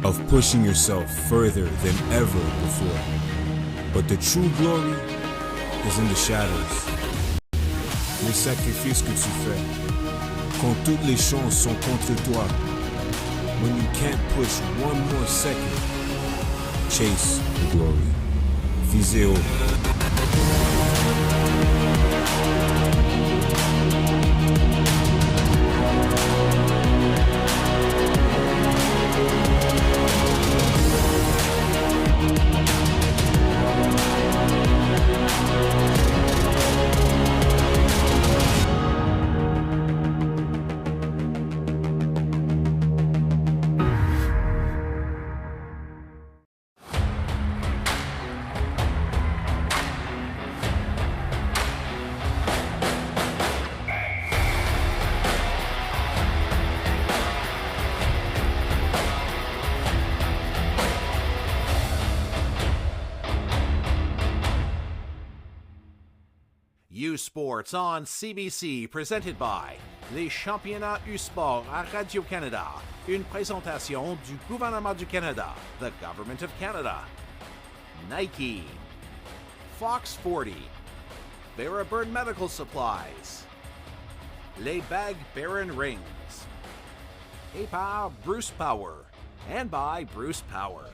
of pushing yourself further than ever before. But the true glory is in the shadows. Les sacrifices que tu fais, quand toutes les chances sont contre toi, when you can't push one more second, chase the glory. Visez haut. U-Sports on CBC, presented by les Championnats U-Sport à Radio-Canada, une présentation du gouvernement du Canada, the Government of Canada, Nike, Fox 40, Barabird Medical Supplies, Les Bag Baron Rings, et par Bruce Power, and by Bruce Power.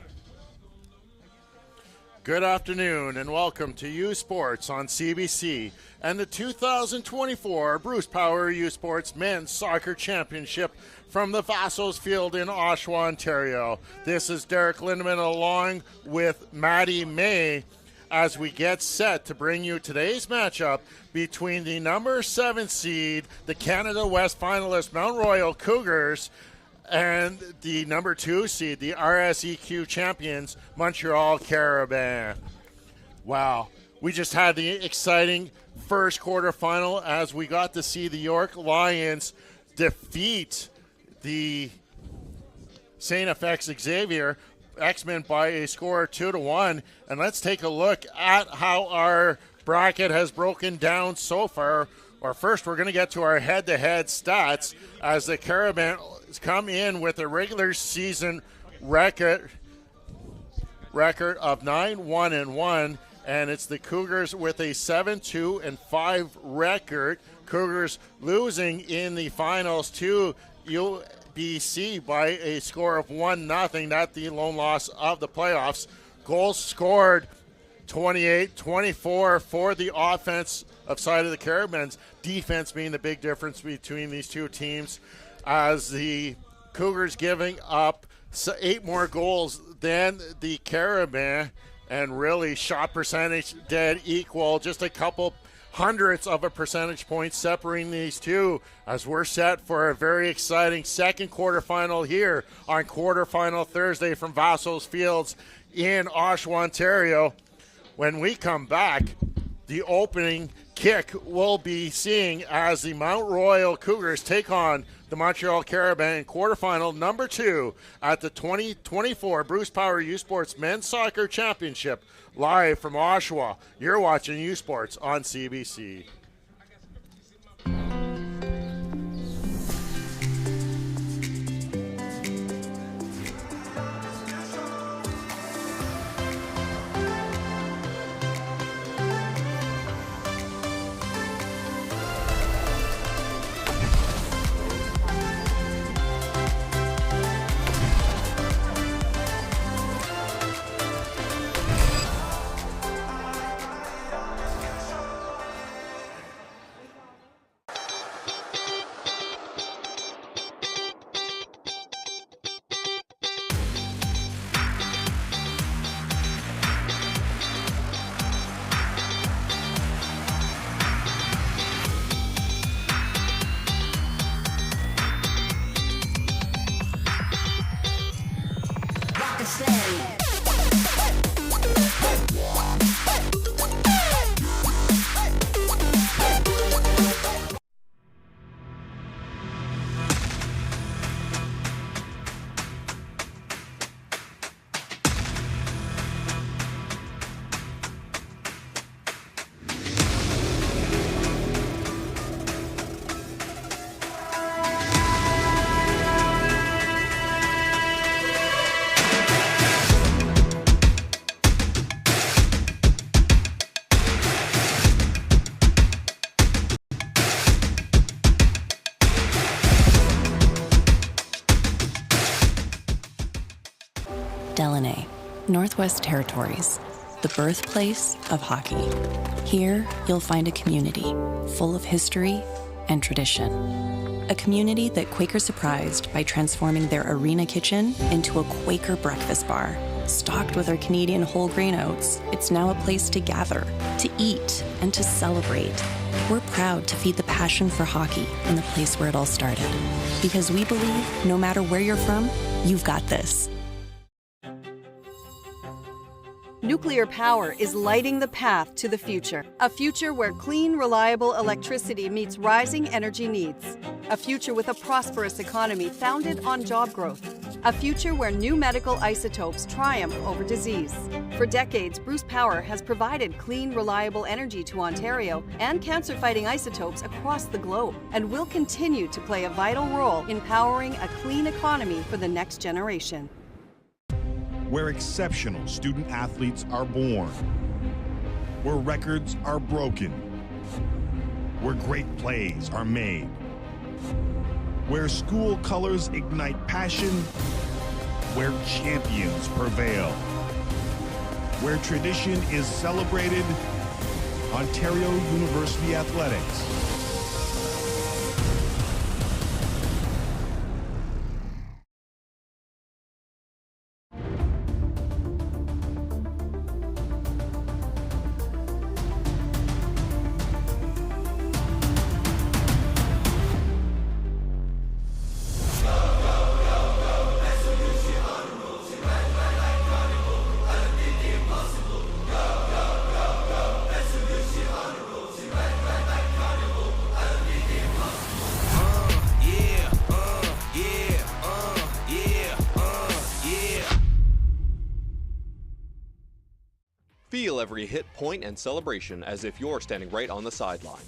Good afternoon and welcome to U Sports on CBC and the 2024 Bruce Power U Sports Men's Soccer Championship from the Vaso's Field in Oshawa, Ontario. This is Derek Lindeman along with Maddie May as we get set to bring you today's matchup between the number 7 seed, the Canada West finalist Mount Royal Cougars, and the number 2 seed, the RSEQ champions, Montreal Carabins. Wow, we just had the exciting first quarterfinal as we got to see the York Lions defeat the St. FX Xavier X-Men by a score of 2-1. And let's take a look at how our bracket has broken down so far. Or first, we're going to get to our head-to-head stats as the Carabins come in with a regular season record of 9-1-1, and it's the Cougars with a 7-2-5 record. Cougars losing in the finals to UBC by a score of 1-0. That's the lone loss of the playoffs. Goals scored 28-24 for the offense of side of the Carabins. Defense being the big difference between these two teams, as the Cougars giving up 8 more goals than the Carabins, and really shot percentage dead equal, just a couple hundredths of a percentage point separating these two, as we're set for a very exciting second quarterfinal here on quarterfinal Thursday from Vaso's Fields in Oshawa, Ontario. When we come back, the opening kick we'll be seeing as the Mount Royal Cougars take on the Montreal Carabins in quarterfinal number 2 at the 2024 Bruce Power U Sports Men's Soccer Championship, live from Oshawa. You're watching U Sports on CBC. Delaney, Northwest Territories, the birthplace of hockey. Here, you'll find a community full of history and tradition. A community that Quaker surprised by transforming their arena kitchen into a Quaker breakfast bar. Stocked with our Canadian whole grain oats, it's now a place to gather, to eat, and to celebrate. We're proud to feed the passion for hockey in the place where it all started. Because we believe no matter where you're from, you've got this. Nuclear power is lighting the path to the future. A future where clean, reliable electricity meets rising energy needs. A future with a prosperous economy founded on job growth. A future where new medical isotopes triumph over disease. For decades, Bruce Power has provided clean, reliable energy to Ontario and cancer-fighting isotopes across the globe, and will continue to play a vital role in powering a clean economy for the next generation. Where exceptional student athletes are born, where records are broken, where great plays are made, where school colors ignite passion, where champions prevail, where tradition is celebrated, Ontario University Athletics. Feel every hit, point, and celebration as if you're standing right on the sideline.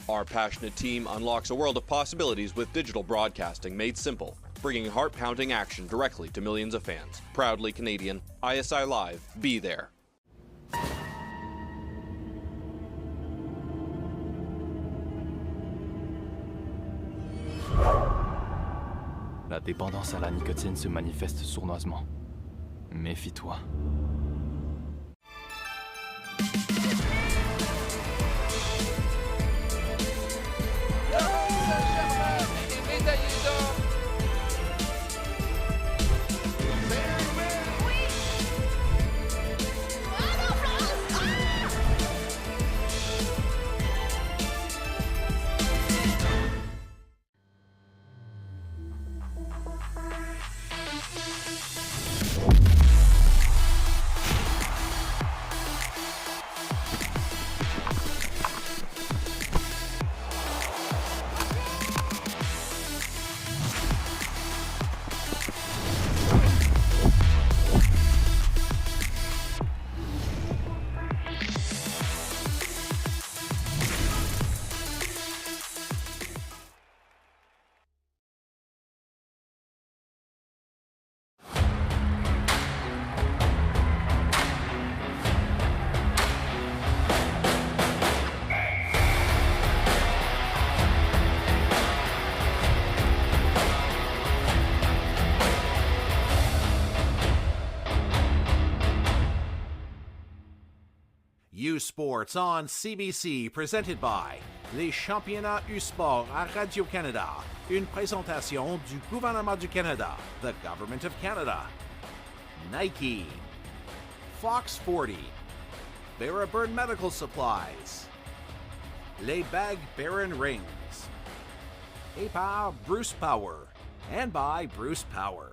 Our passionate team unlocks a world of possibilities with digital broadcasting made simple, bringing heart-pounding action directly to millions of fans. Proudly Canadian, ISI Live, be there. La dépendance à la nicotine se manifeste sournoisement. Méfie-toi. U Sports on CBC, presented by les Championnats U-Sport à Radio-Canada, une présentation du gouvernement du Canada, the Government of Canada. Nike, Fox 40, Barabird Medical Supplies, Les Bag Baron Rings, et par Bruce Power, and by Bruce Power.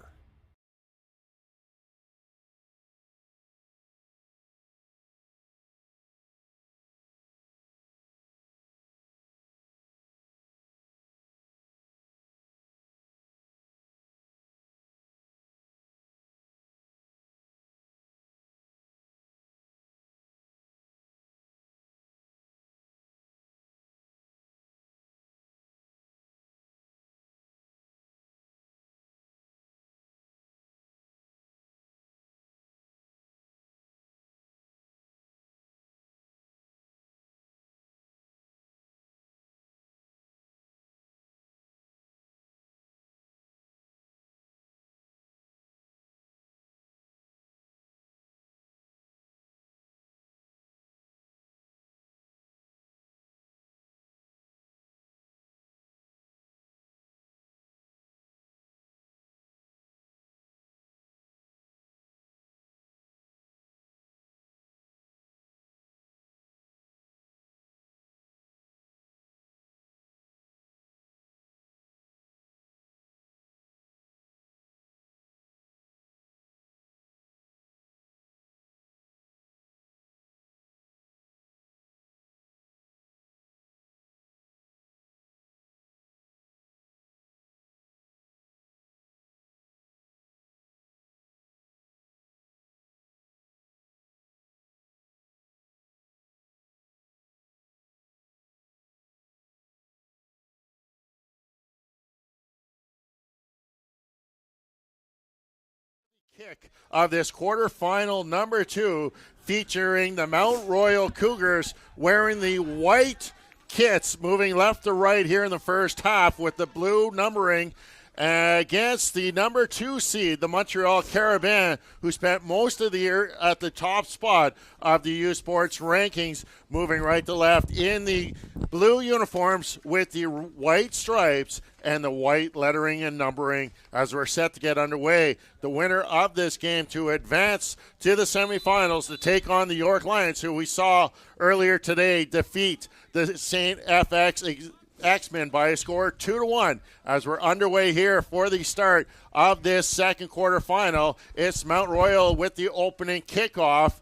Kick of this quarterfinal number 2, featuring the Mount Royal Cougars wearing the white kits, moving left to right here in the first half with the blue numbering, against the number 2 seed, the Montreal Carabins, who spent most of the year at the top spot of the U Sports rankings, moving right to left in the blue uniforms with the white stripes and the white lettering and numbering as we're set to get underway. The winner of this game to advance to the semifinals to take on the York Lions, who we saw earlier today defeat the St. FX X-Men by a score 2-1 as we're underway here for the start of this second quarterfinal. It's Mount Royal with the opening kickoff,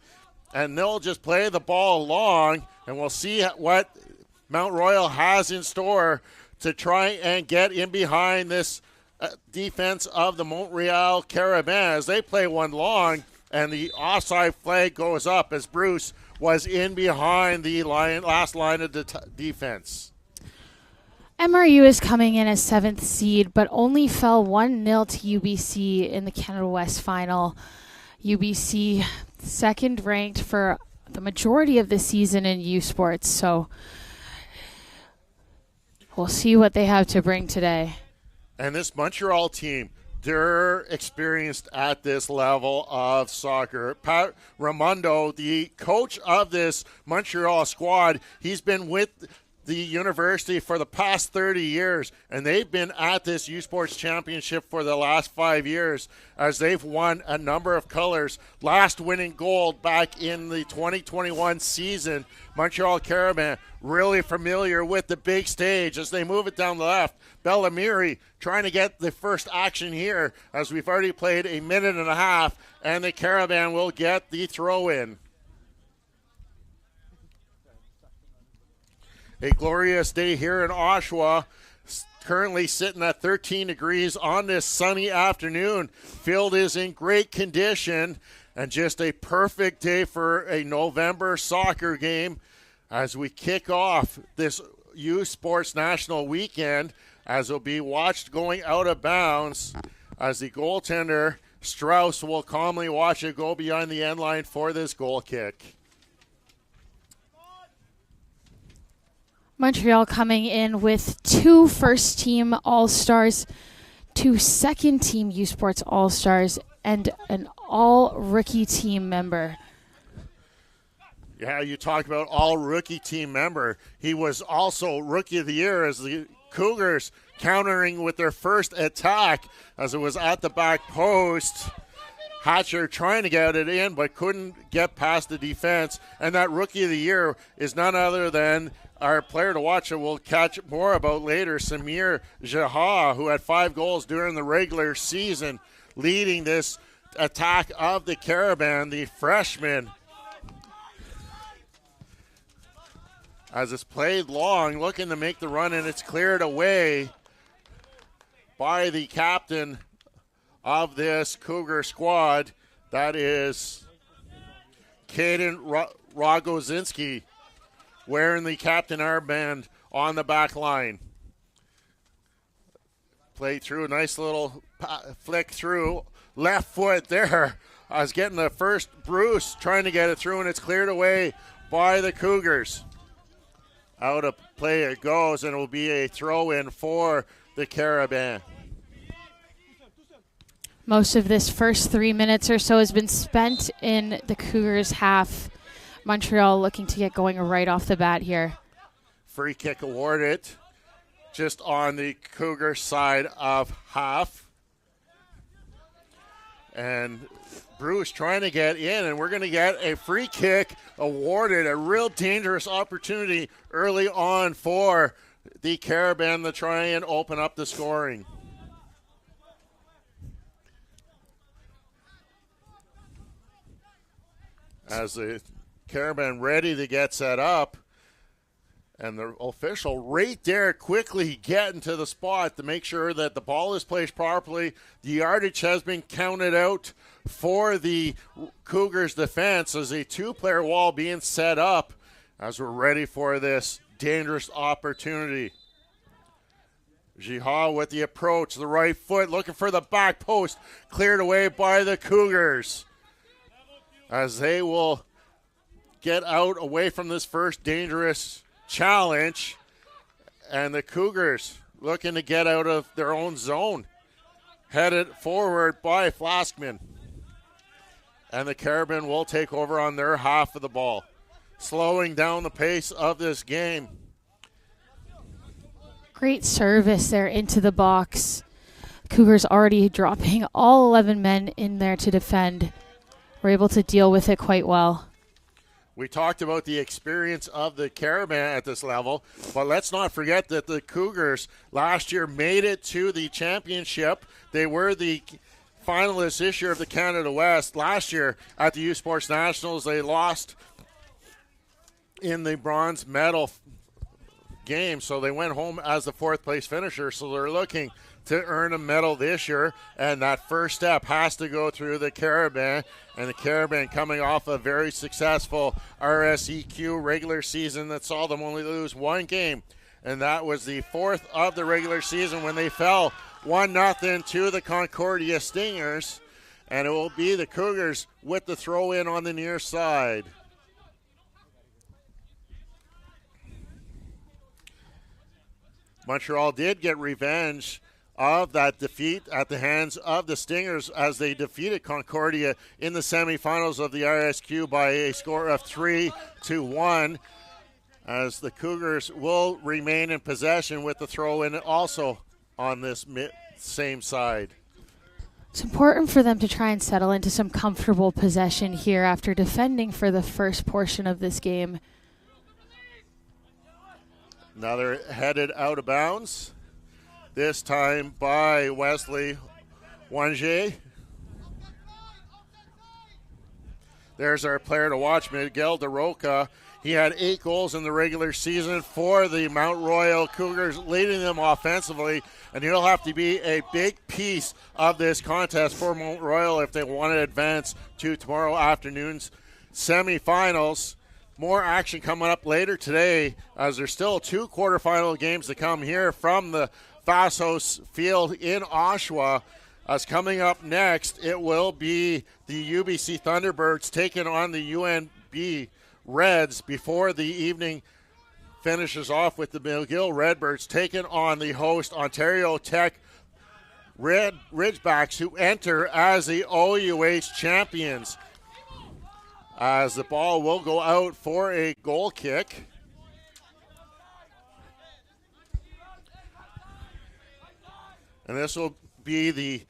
and they'll just play the ball long, and we'll see what Mount Royal has in store to try and get in behind this defense of the Montreal Carabins as they play one long, and the offside flag goes up as Bruce was in behind the last line of defense. MRU is coming in as 7th seed, but only fell 1-0 to UBC in the Canada West final. UBC second ranked for the majority of the season in U Sports, so we'll see what they have to bring today. And this Montreal team, they're experienced at this level of soccer. Pat Raimondo, the coach of this Montreal squad, he's been with the university for the past 30 years, and they've been at this U Sports Championship for the last 5 years as they've won a number of colors. Last winning gold back in the 2021 season. Montreal Carabins really familiar with the big stage as they move it down the left. Bellamiri trying to get the first action here as we've already played a minute and a half, and the Carabins will get the throw in. A glorious day here in Oshawa, currently sitting at 13 degrees on this sunny afternoon. Field is in great condition and just a perfect day for a November soccer game as we kick off this U Sports National Weekend, as it'll be watched going out of bounds as the goaltender Strauss will calmly watch it go behind the end line for this goal kick. Montreal coming in with 2 first-team All-Stars, 2 second-team U Sports All-Stars, and an all-rookie team member. Yeah, you talk about all-rookie team member. He was also Rookie of the Year as the Cougars countering with their first attack as it was at the back post. Hatcher trying to get it in but couldn't get past the defense. And that Rookie of the Year is none other than our player to watch, we'll catch more about later, Samir Jaha, who had 5 goals during the regular season, leading this attack of the Carabins, the freshman. As it's played long, looking to make the run, and it's cleared away by the captain of this Cougar squad. That is Caden Rogozinski, wearing the captain armband on the back line. Play through, a nice little flick through. Left foot there. I was getting the first Bruce trying to get it through, and it's cleared away by the Cougars. Out of play it goes, and it will be a throw-in for the Carabins. Most of this first 3 minutes or so has been spent in the Cougars' half. Montreal looking to get going right off the bat here. Free kick awarded just on the Cougar side of half. And Bruce trying to get in, and we're going to get a free kick awarded. A real dangerous opportunity early on for the Carabins to try and open up the scoring. As the Carabins ready to get set up, and the official right there quickly getting to the spot to make sure that the ball is placed properly. The yardage has been counted out for the Cougars defense as a 2-player wall being set up as we're ready for this dangerous opportunity. Jihad with the approach, the right foot, looking for the back post, cleared away by the Cougars. As they will get out away from this first dangerous challenge. And the Cougars looking to get out of their own zone. Headed forward by Flaskman. And the Carabin will take over on their half of the ball, slowing down the pace of this game. Great service there into the box. Cougars already dropping all 11 men in there to defend. We're able to deal with it quite well. We talked about the experience of the Carabin at this level, but let's not forget that the Cougars last year made it to the championship. They were the finalists this year of the Canada West. Last year at the U Sports Nationals, they lost in the bronze medal game, so they went home as the fourth place finisher. So they're looking to earn a medal this year, and that first step has to go through the Carabin. And the Carabin coming off a very successful RSEQ regular season that saw them only lose one game, and that was the fourth of the regular season when they fell 1-0 to the Concordia Stingers. And it will be the Cougars with the throw in on the near side. Montreal did get revenge of that defeat at the hands of the Stingers as they defeated Concordia in the semifinals of the RSQ by a score of 3-1, as the Cougars will remain in possession with the throw-in also on this same side. It's important for them to try and settle into some comfortable possession here after defending for the first portion of this game. Now they're headed out of bounds, this time by Wesley Wange. There's our player to watch, Miguel DeRoca. He had 8 goals in the regular season for the Mount Royal Cougars, leading them offensively, and he'll have to be a big piece of this contest for Mount Royal if they want to advance to tomorrow afternoon's semifinals. More action coming up later today, as there's still 2 quarterfinal games to come here from the Vaso field in Oshawa. As coming up next, it will be the UBC Thunderbirds taking on the UNB Reds before the evening finishes off with the McGill Redbirds taking on the host Ontario Tech Ridgebacks, who enter as the OUH champions. As the ball will go out for a goal kick. And this will be the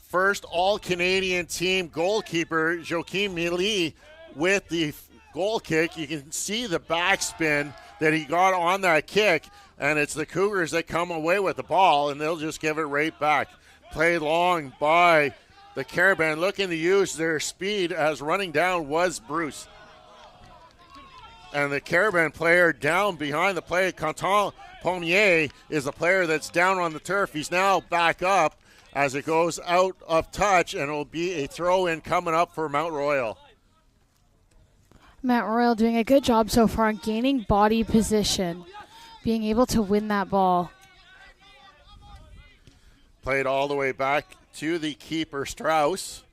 first all-Canadian team goalkeeper, Joaquin Milly, with the goal kick. You can see the backspin that he got on that kick, and it's the Cougars that come away with the ball, and they'll just give it right back. Played long by the Carabin, looking to use their speed as running down was Bruce. And the Carabin player down behind the play, Quentin Pommier, is the player that's down on the turf. He's now back up as it goes out of touch, and it will be a throw-in coming up for Mount Royal. Mount Royal doing a good job so far on gaining body position, being able to win that ball. Played all the way back to the keeper, Strauss.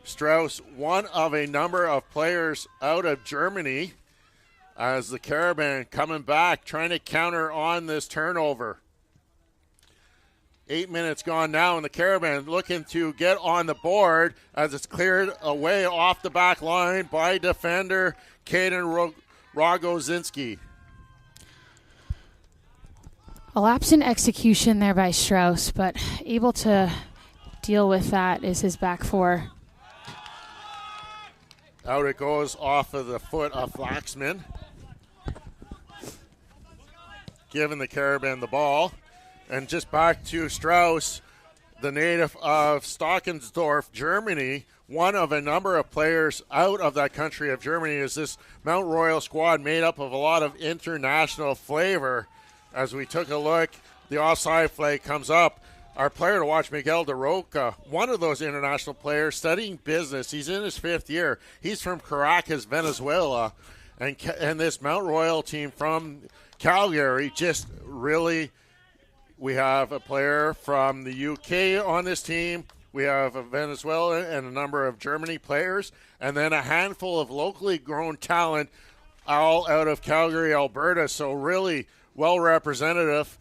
Strauss, one of a number of players out of Germany, as the Carabin coming back, trying to counter on this turnover. 8 minutes gone now, and the Carabin looking to get on the board as it's cleared away off the back line by defender Kaden Rogozinski. A lapse in execution there by Strauss, but able to deal with that is his back four. Out it goes off of the foot of Flaxman. Giving the Carabin the ball. And just back to Strauss, the native of Stockensdorf, Germany. One of a number of players out of that country of Germany. Is this Mount Royal squad made up of a lot of international flavor. As we took a look, the offside flag comes up. Our player to watch, Miguel DeRoca, one of those international players studying business. He's in his 5th year. He's from Caracas, Venezuela. And this Mount Royal team from Calgary just really, we have a player from the UK on this team. We have a Venezuela and a number of Germany players, and then a handful of locally grown talent all out of Calgary, Alberta. So really well representative.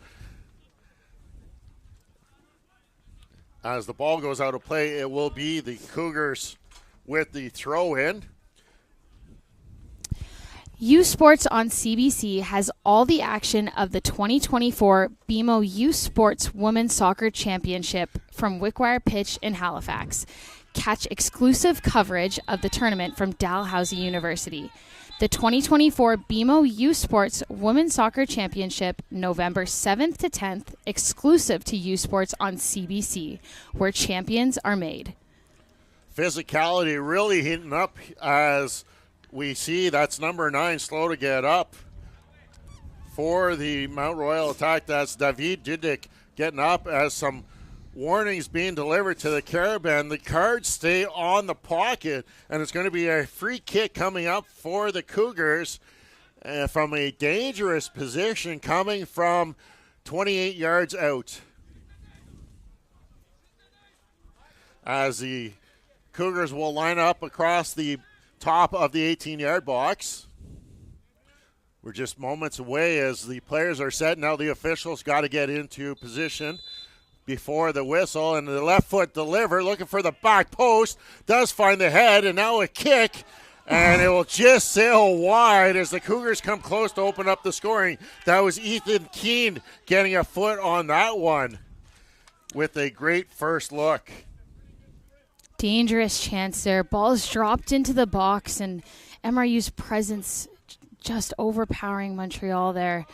As the ball goes out of play, it will be the Cougars with the throw-in. U Sports on CBC has all the action of the 2024 BMO U Sports Women's Soccer Championship from Wickwire Pitch in Halifax. Catch exclusive coverage of the tournament from Dalhousie University. The 2024 BMO U Sports Women's Soccer Championship, November 7th to 10th, exclusive to U Sports on CBC, where champions are made. Physicality really heating up as we see that's number 9 slow to get up for the Mount Royal attack. That's David Didic getting up as some warnings being delivered to the Carabin. The cards stay on the pocket, and it's going to be a free kick coming up for the Cougars from a dangerous position coming from 28 yards out. As the Cougars will line up across the top of the 18-yard box. We're just moments away as the players are set. Now the officials got to get into position before the whistle, and the left foot deliver, looking for the back post, does find the head, and now a kick, and it will just sail wide as the Cougars come close to open up the scoring. That was Ethan Keene getting a foot on that one with a great first look. Dangerous chance there. Ball's dropped into the box, and MRU's presence just overpowering Montreal there.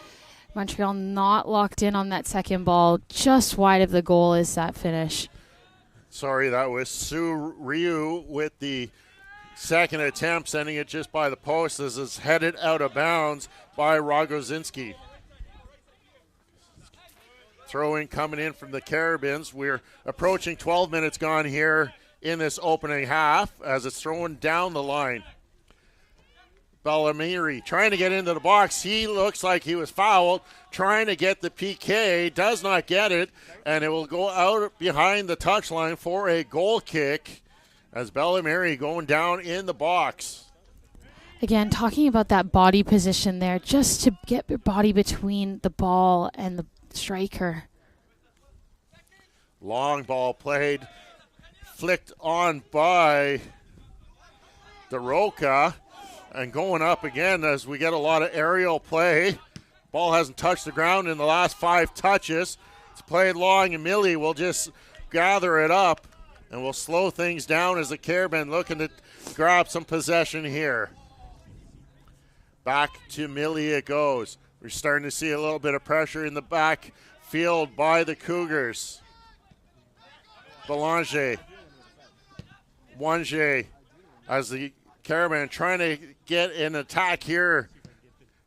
Montreal not locked in on that second ball. Just wide of the goal is that finish. Sorry, that was Sue Ryu with the second attempt, sending it just by the post as it's headed out of bounds by Rogozinski. Throw-in coming in from the Carabins. We're approaching 12 minutes gone here in this opening half as it's thrown down the line. Bellamiri trying to get into the box. He looks like he was fouled, trying to get the PK, does not get it, and it will go out behind the touchline for a goal kick as Bellamiri going down in the box. Again, talking about that body position there, just to get your body between the ball and the striker. Long ball played, flicked on by DeRoca. And going up again as we get a lot of aerial play. Ball hasn't touched the ground in the last 5 touches. It's played long, and Millie will just gather it up. And we'll slow things down as the Carabin looking to grab some possession here. Back to Millie it goes. We're starting to see a little bit of pressure in the back field by the Cougars. Belanger. Wange as the Carabin trying to get an attack here.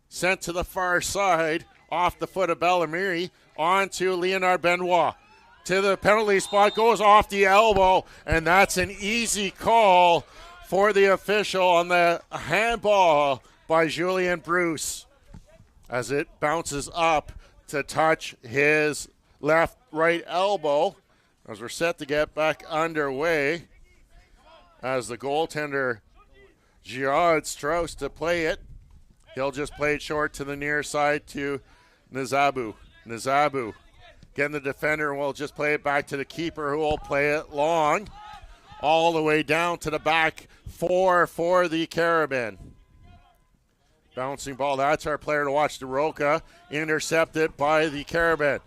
Sent to the far side, off the foot of Bellamiri, on to Leonard Benoit. To the penalty spot, goes off the elbow, and that's an easy call for the official on the handball by Julian Bruce as it bounces up to touch his right elbow as we're set to get back underway as the goaltender Gerard Strauss to play it. He'll just play it short to the near side to Nazabu. Nazabu getting the defender and will just play it back to the keeper who will play it long all the way down to the back 4 for the Carabin. Bouncing ball, that's our player to watch, DeRoca, intercepted by the Carabin.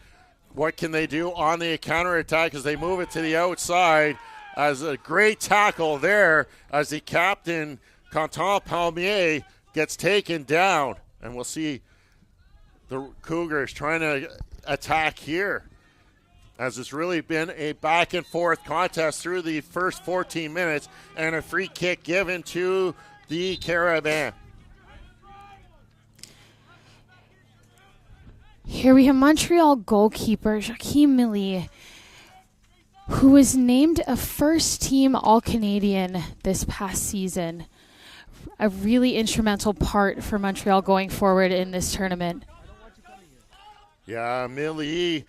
What can they do on the counterattack as they move it to the outside? As a great tackle there as the captain Quentin Palmier gets taken down, and we'll see the Cougars trying to attack here as it's really been a back and forth contest through the first 14 minutes and a free kick given to the Carabin. Here we have Montreal goalkeeper Joachim Millie, who was named a first-team All-Canadian this past season. A really instrumental part for Montreal going forward in this tournament. Yeah, Millie,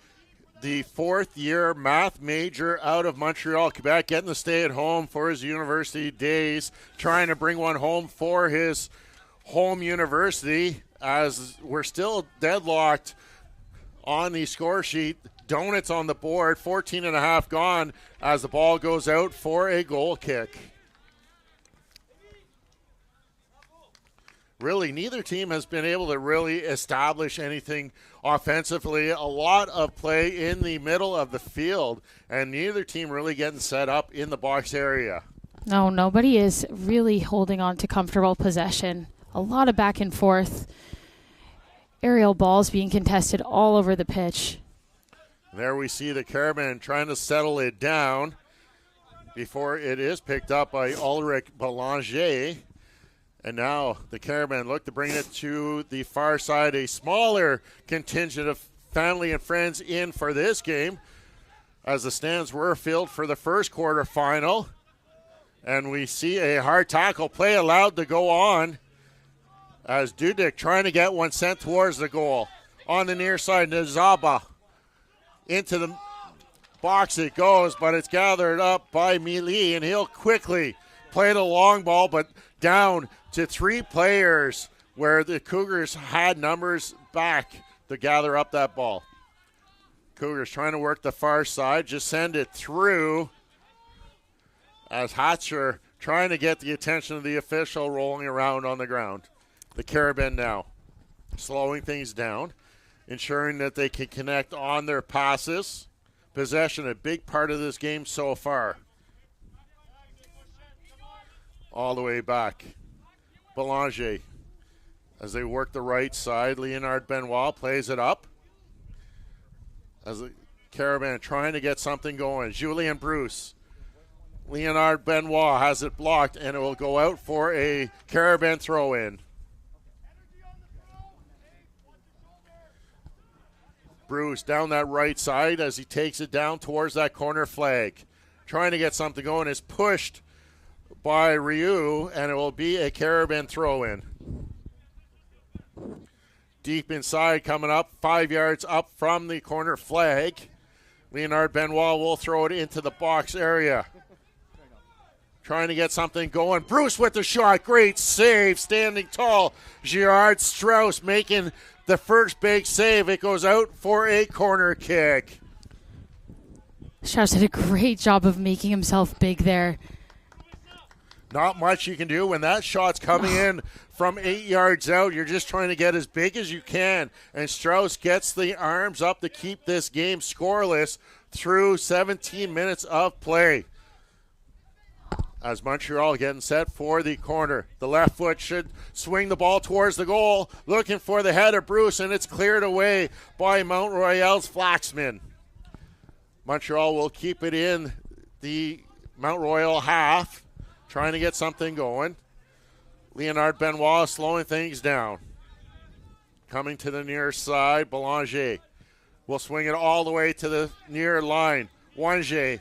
the fourth-year math major out of Montreal, Quebec, getting to stay at home for his university days, trying to bring one home for his home university, as we're still deadlocked on the score sheet. Donuts on the board, 14.5 gone as the ball goes out for a goal kick. Really, neither team has been able to really establish anything offensively. A lot of play in the middle of the field, and neither team really getting set up in the box area. No, nobody is really holding on to comfortable possession. A lot of back and forth. Aerial balls being contested all over the pitch. There we see the Carabin trying to settle it down before it is picked up by Ulrich Belanger. And now the Carabin look to bring it to the far side. A smaller contingent of family and friends in for this game, as the stands were filled for the first quarterfinal. And we see a hard tackle play allowed to go on, as Dudek trying to get one sent towards the goal. On the near side, Nazaba. Into the box it goes, but it's gathered up by Mili, and he'll quickly play the long ball, but down to 3 players, where the Cougars had numbers back to gather up that ball. Cougars trying to work the far side, just send it through, as Hatcher trying to get the attention of the official, rolling around on the ground. The Carabin now slowing things down, ensuring that they can connect on their passes. Possession, a big part of this game so far. All the way back. Belanger, as they work the right side. Leonard Benoit plays it up, as the Carabin trying to get something going. Julien Bruce. Leonard Benoit has it blocked, and it will go out for a Carabin throw-in. Bruce down that right side as he takes it down towards that corner flag. Trying to get something going, is pushed by Ryu, and it will be a Carabin throw-in. Deep inside, coming up, 5 yards up from the corner flag. Leonard Benoit will throw it into the box area. Trying to get something going. Bruce with the shot. Great save. Standing tall. Gerard Strauss making the first big save. It goes out for a corner kick. Strauss did a great job of making himself big there. Not much you can do when that shot's coming in from 8 yards out. You're just trying to get as big as you can. And Strauss gets the arms up to keep this game scoreless through 17 minutes of play. As Montreal getting set for the corner. The left foot should swing the ball towards the goal. Looking for the head of Bruce, and it's cleared away by Mount Royal's Flaxman. Montreal will keep it in the Mount Royal half, trying to get something going. Leonard Benoit slowing things down. Coming to the near side, Belanger will swing it all the way to the near line. Wange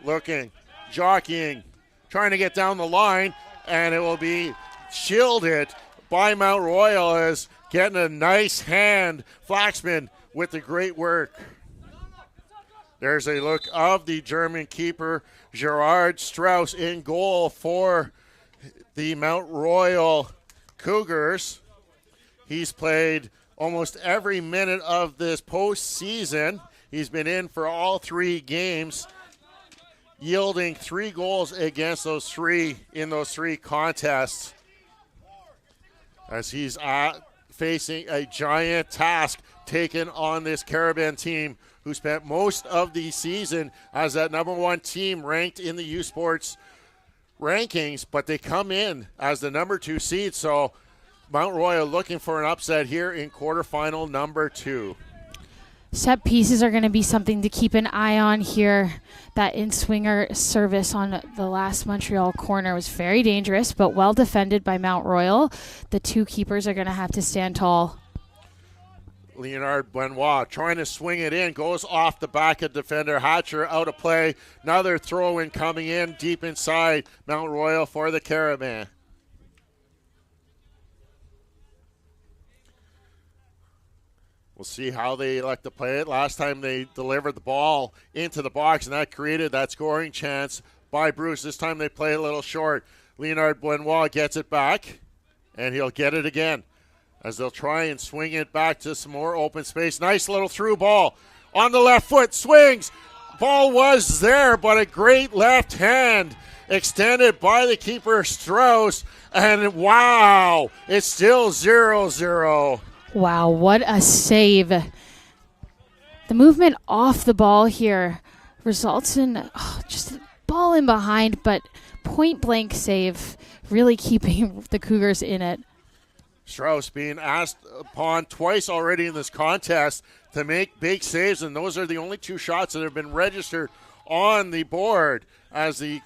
looking, jockeying, trying to get down the line, and it will be shielded by Mount Royal, as getting a nice hand. Flaxman with the great work. There's a look of the German keeper, Gerard Strauss, in goal for the Mount Royal Cougars. He's played almost every minute of this postseason. He's been in for all 3 games, yielding 3 goals against those 3 in those 3 contests, as he's facing a giant task taken on this Carabin team, who spent most of the season as that number 1 team ranked in the U Sports rankings, but they come in as the number 2 seed. So Mount Royal looking for an upset here in quarterfinal number 2. Set pieces are going to be something to keep an eye on here. That in-swinger service on the last Montreal corner was very dangerous, but well defended by Mount Royal. The 2 keepers are going to have to stand tall. Leonard Benoit trying to swing it in, goes off the back of defender Hatcher, out of play. Another throw-in coming in deep inside Mount Royal for the Carabin. We'll see how they elect to play it. Last time they delivered the ball into the box, and that created that scoring chance by Bruce. This time they play a little short. Leonard Benoit gets it back, and he'll get it again as they'll try and swing it back to some more open space. Nice little through ball on the left foot, swings. Ball was there, but a great left hand extended by the keeper, Strauss, and wow, it's still 0-0. Wow, what a save. The movement off the ball here results in just a ball in behind, but point-blank save, really keeping the Cougars in it. Strauss being asked upon twice already in this contest to make big saves, and those are the only 2 shots that have been registered on the board as the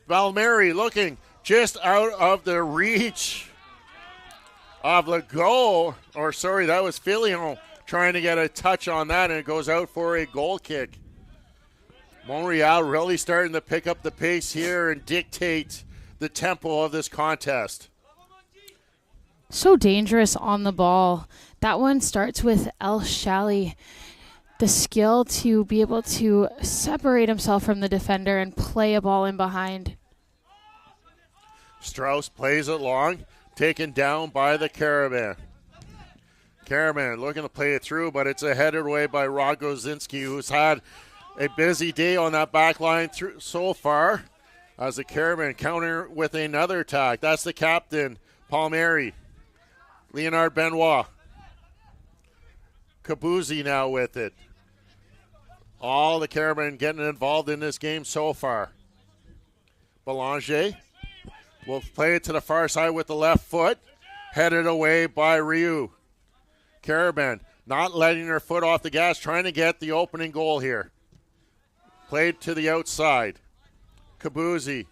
Valmeri looking just out of the reach of Legault, that was Filion trying to get a touch on that, and it goes out for a goal kick. Montreal really starting to pick up the pace here and dictate the tempo of this contest. So dangerous on the ball. That one starts with El Shally. The skill to be able to separate himself from the defender and play a ball in behind. Strauss plays it long, taken down by the Caravan. Caravan looking to play it through, but it's a headed away by Rogozinski, who's had a busy day on that back line so far, as the Caravan counter with another attack. That's the captain, Palmieri. Leonard Benoit. Kabuzzi now with it. All the Caravan getting involved in this game so far. Belanger will play it to the far side with the left foot. Headed away by Ryu. Caravan not letting her foot off the gas, trying to get the opening goal here. Played to the outside. Kabuzzi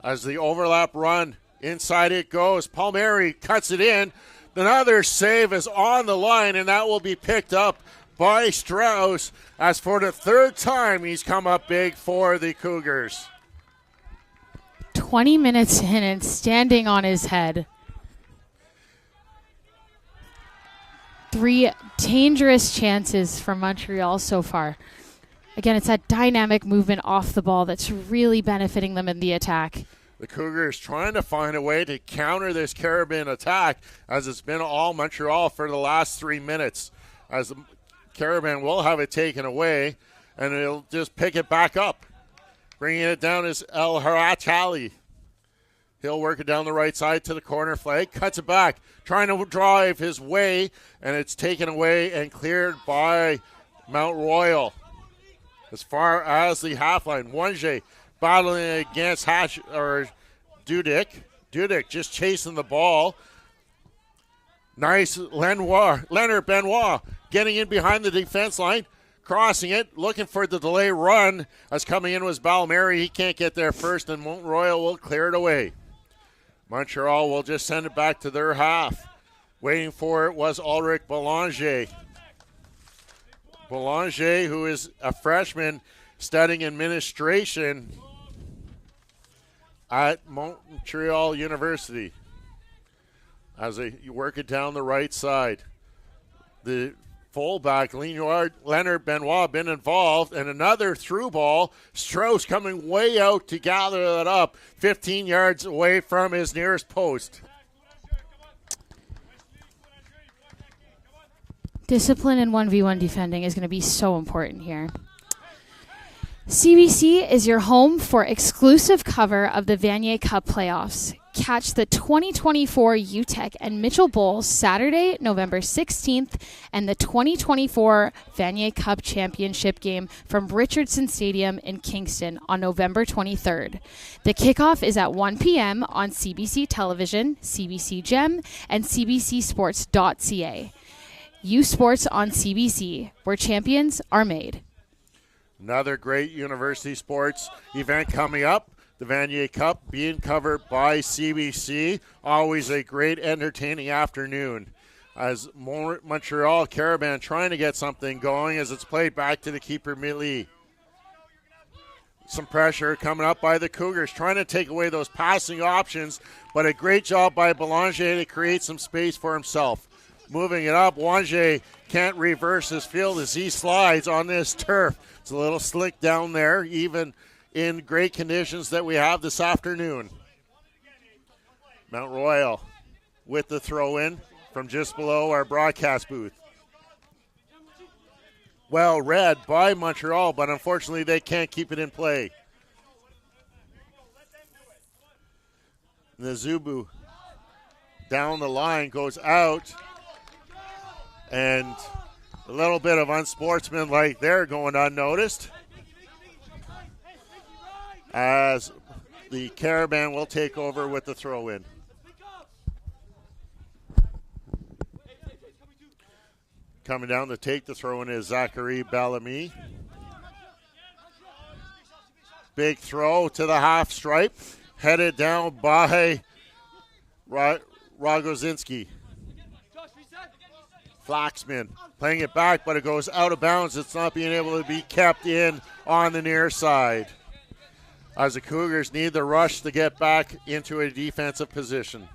as the overlap run. Inside it goes. Palmieri cuts it in. Another save is on the line, and that will be picked up by Strauss, as for the 3rd time he's come up big for the Cougars. 20 minutes in and standing on his head. 3 dangerous chances from Montreal so far. Again, it's that dynamic movement off the ball that's really benefiting them in the attack. The Cougars trying to find a way to counter this Caribbean attack, as it's been all Montreal for the last 3 minutes, as the Caribbean will have it taken away, and it'll just pick it back up. Bringing it down is El Harachali. He'll work it down the right side to the corner flag, cuts it back, trying to drive his way, and it's taken away and cleared by Mount Royal. As far as the half line, Wange battling against Dudick. Dudick just chasing the ball. Nice Leonard Benoit getting in behind the defense line, crossing it, looking for the delay run. As coming in was Balmeri. He can't get there first, and Mount Royal will clear it away. Montreal will just send it back to their half. Waiting for it was Ulrich Belanger. Belanger, who is a freshman studying administration at Montreal University, as they work it down the right side. The fullback, Leonard Benoit, been involved, and another through ball. Strauss coming way out to gather that up, 15 yards away from his nearest post. Discipline in 1v1 defending is going to be so important here. CBC is your home for exclusive cover of the Vanier Cup playoffs. Catch the 2024 UTEC and Mitchell Bowl Saturday, November 16th, and the 2024 Vanier Cup Championship game from Richardson Stadium in Kingston on November 23rd. The kickoff is at 1 p.m. on CBC Television, CBC Gem, and cbcsports.ca. U Sports on CBC, where champions are made. Another great university sports event coming up. The Vanier Cup being covered by CBC. Always a great entertaining afternoon. As Montreal Caravan trying to get something going as it's played back to the keeper, Millie. Some pressure coming up by the Cougars, trying to take away those passing options, but a great job by Belanger to create some space for himself. moving it up. Wange can't reverse his field as he slides on this turf. It's a little slick down there, even in great conditions that we have this afternoon. Mount Royal with the throw-in from just below our broadcast booth. Well read by Montreal, but unfortunately they can't keep it in play. Nazubu down the line goes out, and a little bit of unsportsmanlike there going unnoticed, as the Caravan will take over with the throw-in. Coming down to take the throw-in is Zachary Bellamy. Big throw to the half stripe, headed down by Rogozinski. Flaxman playing it back, but it goes out of bounds. It's not being able to be kept in on the near side, as the Cougars need the rush to get back into a defensive position.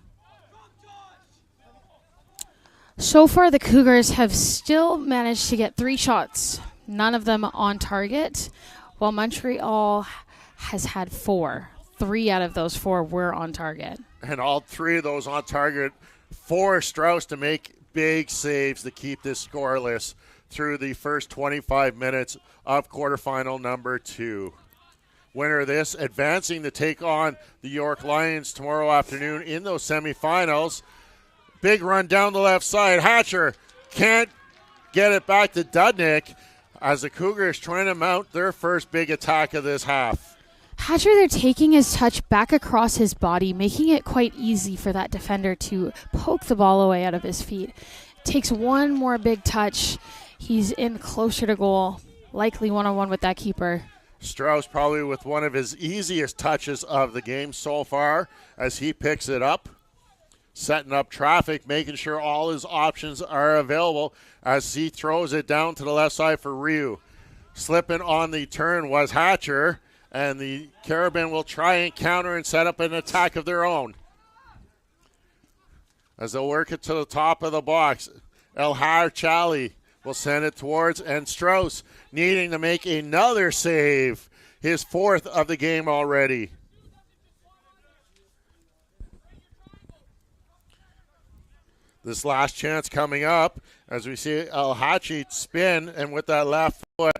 So far, the Cougars have still managed to get 3 shots, none of them on target, while Montreal has had 4. 3 out of those 4 were on target. And all 3 of those on target for Strauss to make big saves to keep this scoreless through the first 25 minutes of quarterfinal number 2. Winner of this advancing to take on the York Lions tomorrow afternoon in those semifinals. Big run down the left side. Hatcher can't get it back to Dudnik as the Cougars trying to mount their first big attack of this half. Hatcher, they're taking his touch back across his body, making it quite easy for that defender to poke the ball away out of his feet. Takes one more big touch. He's in closer to goal, likely one-on-one with that keeper. Strauss probably with one of his easiest touches of the game so far as he picks it up. Setting up traffic, making sure all his options are available as he throws it down to the left side for Ryu. Slipping on the turn was Hatcher, and the Carabin will try and counter and set up an attack of their own. As they'll work it to the top of the box, Elhar Chali will send it towards, and Strauss needing to make another save, his 4th of the game already. This last chance coming up as we see El Hachi spin, and with that left foot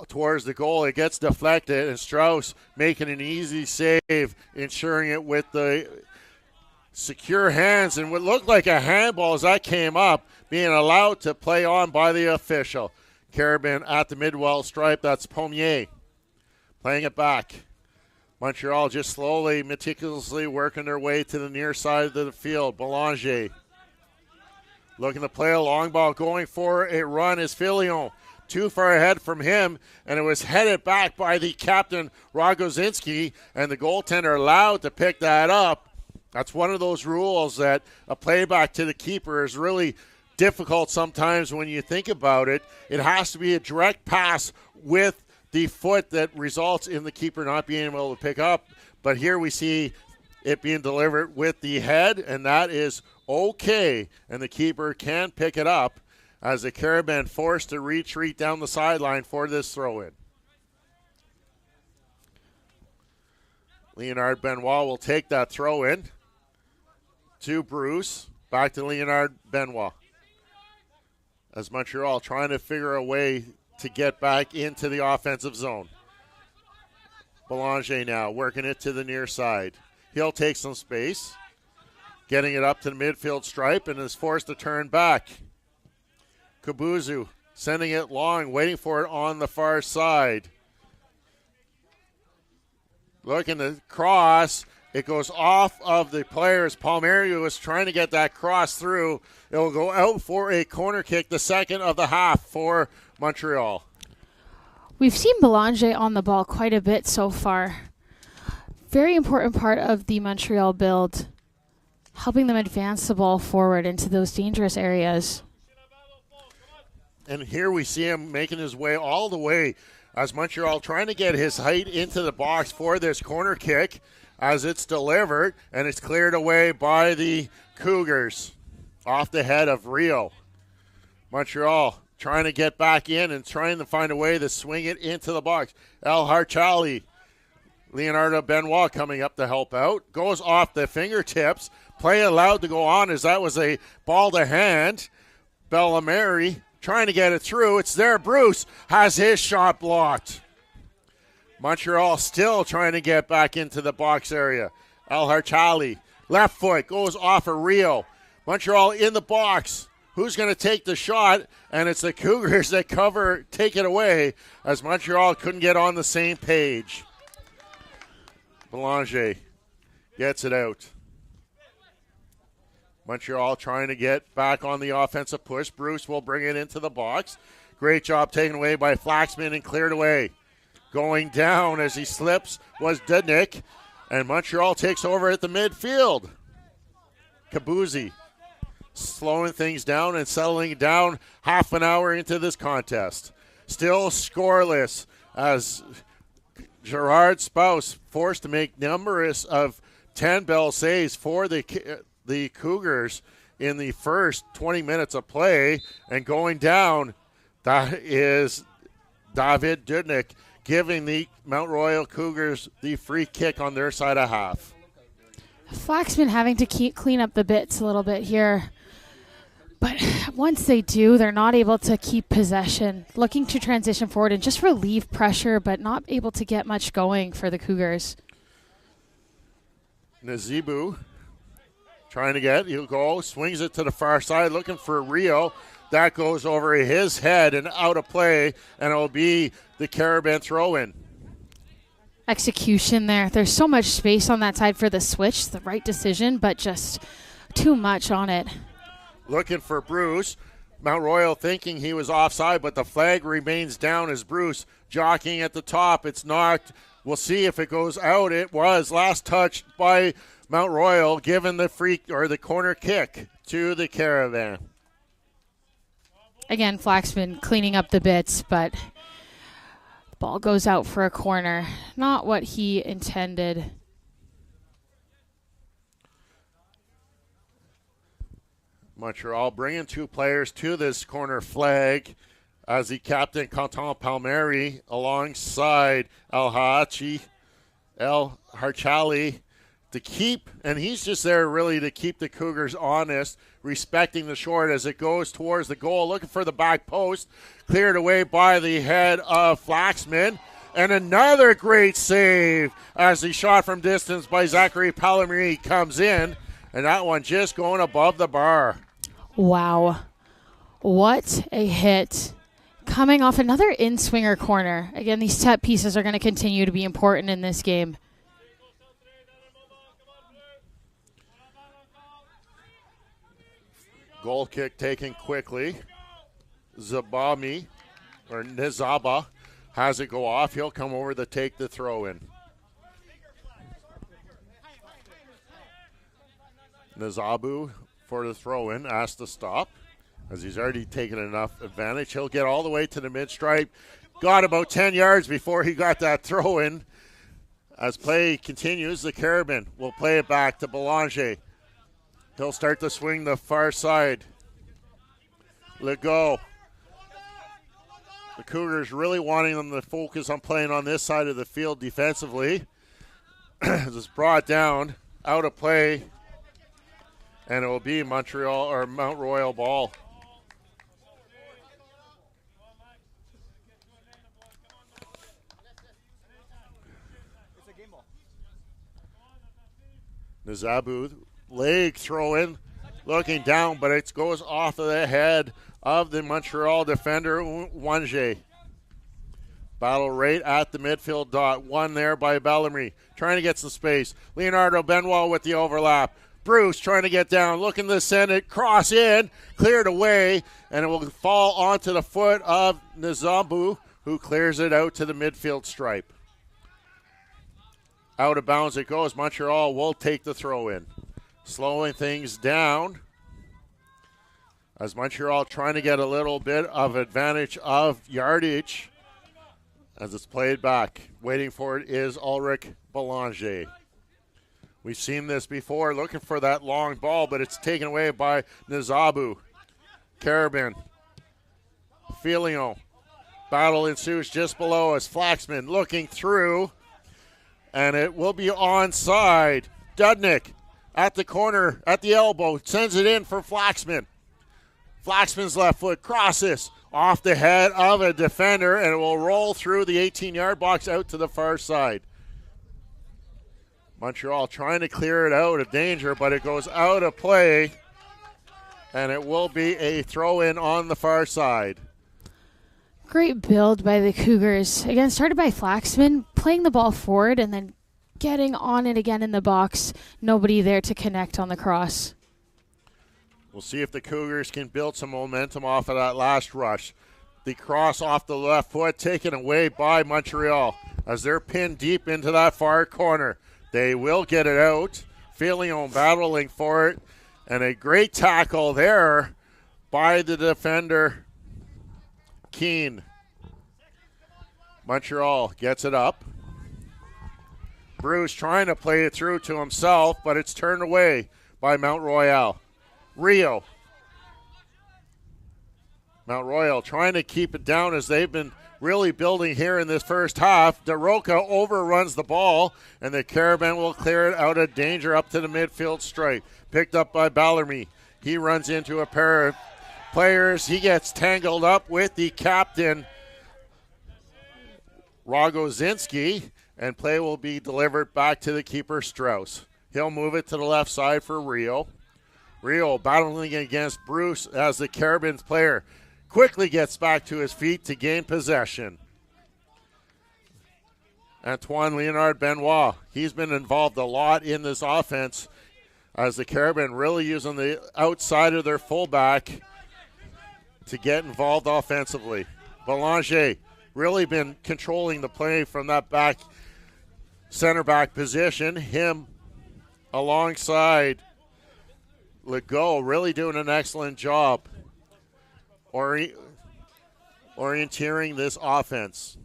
towards the goal, it gets deflected, and Strauss making an easy save, ensuring it with the secure hands, and what looked like a handball as that came up, being allowed to play on by the official. Carabin at the mid-well stripe, that's Pommier playing it back. Montreal just slowly, meticulously working their way to the near side of the field. Belanger looking to play a long ball, going for a run is Filion. Too far ahead from him, and it was headed back by the captain, Rogozinski, and the goaltender allowed to pick that up. That's one of those rules that a playback to the keeper is really difficult sometimes when you think about it. It has to be a direct pass with the foot that results in the keeper not being able to pick up. But here we see it being delivered with the head, and that is okay, and the keeper can pick it up as the Carabin forced to retreat down the sideline for this throw-in. Leonard Benoit will take that throw-in to Bruce, back to Leonard Benoit, as Montreal trying to figure a way to get back into the offensive zone. Belanger now working it to the near side. He'll take some space, getting it up to the midfield stripe, and is forced to turn back. Kabuzu sending it long, waiting for it on the far side. Looking to cross. It goes off of the players. Palmieri was trying to get that cross through. It will go out for a corner kick, the second of the half for Montreal. We've seen Belanger on the ball quite a bit so far. Very important part of the Montreal build, helping them advance the ball forward into those dangerous areas. And here we see him making his way all the way as Montreal trying to get his height into the box for this corner kick as it's delivered, and it's cleared away by the Cougars. off the head of Rio. Montreal trying to get back in and trying to find a way to swing it into the box. El Harchali, Leonardo Benoit coming up to help out. Goes off the fingertips. Play allowed to go on as that was a ball to hand. Bellamary trying to get it through. It's there. Bruce has his shot blocked. Montreal still trying to get back into the box area. El Harchali, left foot, goes off of Rio. Montreal in the box. Who's going to take the shot? And it's the Cougars that take it away as Montreal couldn't get on the same page. Belanger gets it out. Montreal trying to get back on the offensive push. Bruce will bring it into the box. Great job taken away by Flaxman and cleared away. Going down as he slips was Dudnik, and Montreal takes over at the midfield. Kabuzzi slowing things down and settling down half an hour into this contest. Still scoreless as Gerard Spouse forced to make numerous of 10 bell saves for the Cougars in the first 20 minutes of play. And going down, that is David Dudnik giving the Mount Royal Cougars the free kick on their side of half. Flaxman having to clean up the bits a little bit here. But once they do, they're not able to keep possession, looking to transition forward and just relieve pressure, but not able to get much going for the Cougars. Nazibu trying to he'll go, swings it to the far side, looking for Rio. That goes over his head and out of play, and it'll be the Carabin throw-in. Execution there. There's so much space on that side for the switch, the right decision, but just too much on it. Looking for Bruce. Mount Royal thinking he was offside, but the flag remains down as Bruce jockeying at the top. It's knocked. We'll see if it goes out. It was last touched by Mount Royal, given the the corner kick to the Caravan. Again, Flaxman cleaning up the bits, but the ball goes out for a corner. Not what he intended. Montreal bringing two players to this corner flag as the captain, Quentin Palmieri, alongside El Harchali to keep, and he's just there really to keep the Cougars honest, respecting the short as it goes towards the goal, looking for the back post, cleared away by the head of Flaxman, and another great save as the shot from distance by Zachary Palmieri comes in, and that one just going above the bar. Wow. What a hit. Coming off another in-swinger corner. Again, these set pieces are going to continue to be important in this game. Goal kick taken quickly. Nizaba has it go off. He'll come over to take the throw in. Nizabu for the throw in, asked to stop as he's already taken enough advantage. He'll get all the way to the mid stripe. Got about 10 yards before he got that throw in. As play continues, the Carabin will play it back to Belanger. He'll start to swing the far side. Legault. The Cougars really wanting them to focus on playing on this side of the field defensively. It's brought down, out of play, and it will be Montreal or Mount Royal ball. Nizabu, leg throw in, looking down, but it goes off of the head of the Montreal defender, Wange. Battle right at the midfield dot. One there by Bellamy. Trying to get some space. Leonardo Benoit with the overlap. Bruce trying to get down. Looking to send it. Cross in. Cleared away. And it will fall onto the foot of Nizambu, who clears it out to the midfield stripe. Out of bounds it goes. Montreal will take the throw in. Slowing things down as Montreal trying to get a little bit of advantage of yardage as it's played back. Waiting for it is Ulrich Belanger. We've seen this before, looking for that long ball, but it's taken away by Nizabu. Carabin. Filio. Battle ensues just below us. Flaxman looking through, and it will be onside. Dudnik at the corner, at the elbow, sends it in for Flaxman. Flaxman's left foot crosses off the head of a defender, and it will roll through the 18-yard box out to the far side. Montreal trying to clear it out of danger, but it goes out of play, and it will be a throw-in on the far side. Great build by the Cougars. Again, started by Flaxman, playing the ball forward and then getting on it again in the box. Nobody there to connect on the cross. We'll see if the Cougars can build some momentum off of that last rush. The cross off the left foot taken away by Montreal as they're pinned deep into that far corner. They will get it out. Filion battling for it. And a great tackle there by the defender, Keene. Montreal gets it up. Bruce trying to play it through to himself, but it's turned away by Mount Royal. Rio. Mount Royal trying to keep it down as they've been really building here in this first half. DeRoca overruns the ball, and the Carabin will clear it out of danger up to the midfield stripe. Picked up by Bellarmine. He runs into a pair of players. He gets tangled up with the captain, Rogozinski, and play will be delivered back to the keeper, Strauss. He'll move it to the left side for Rio. Rio battling against Bruce as the Carabin's player quickly gets back to his feet to gain possession. Antoine Leonard Benoit, he's been involved a lot in this offense as the Carabin really using the outside of their fullback to get involved offensively. Belanger really been controlling the play from that back center back position. Him alongside Legault really doing an excellent job orienteering this offense.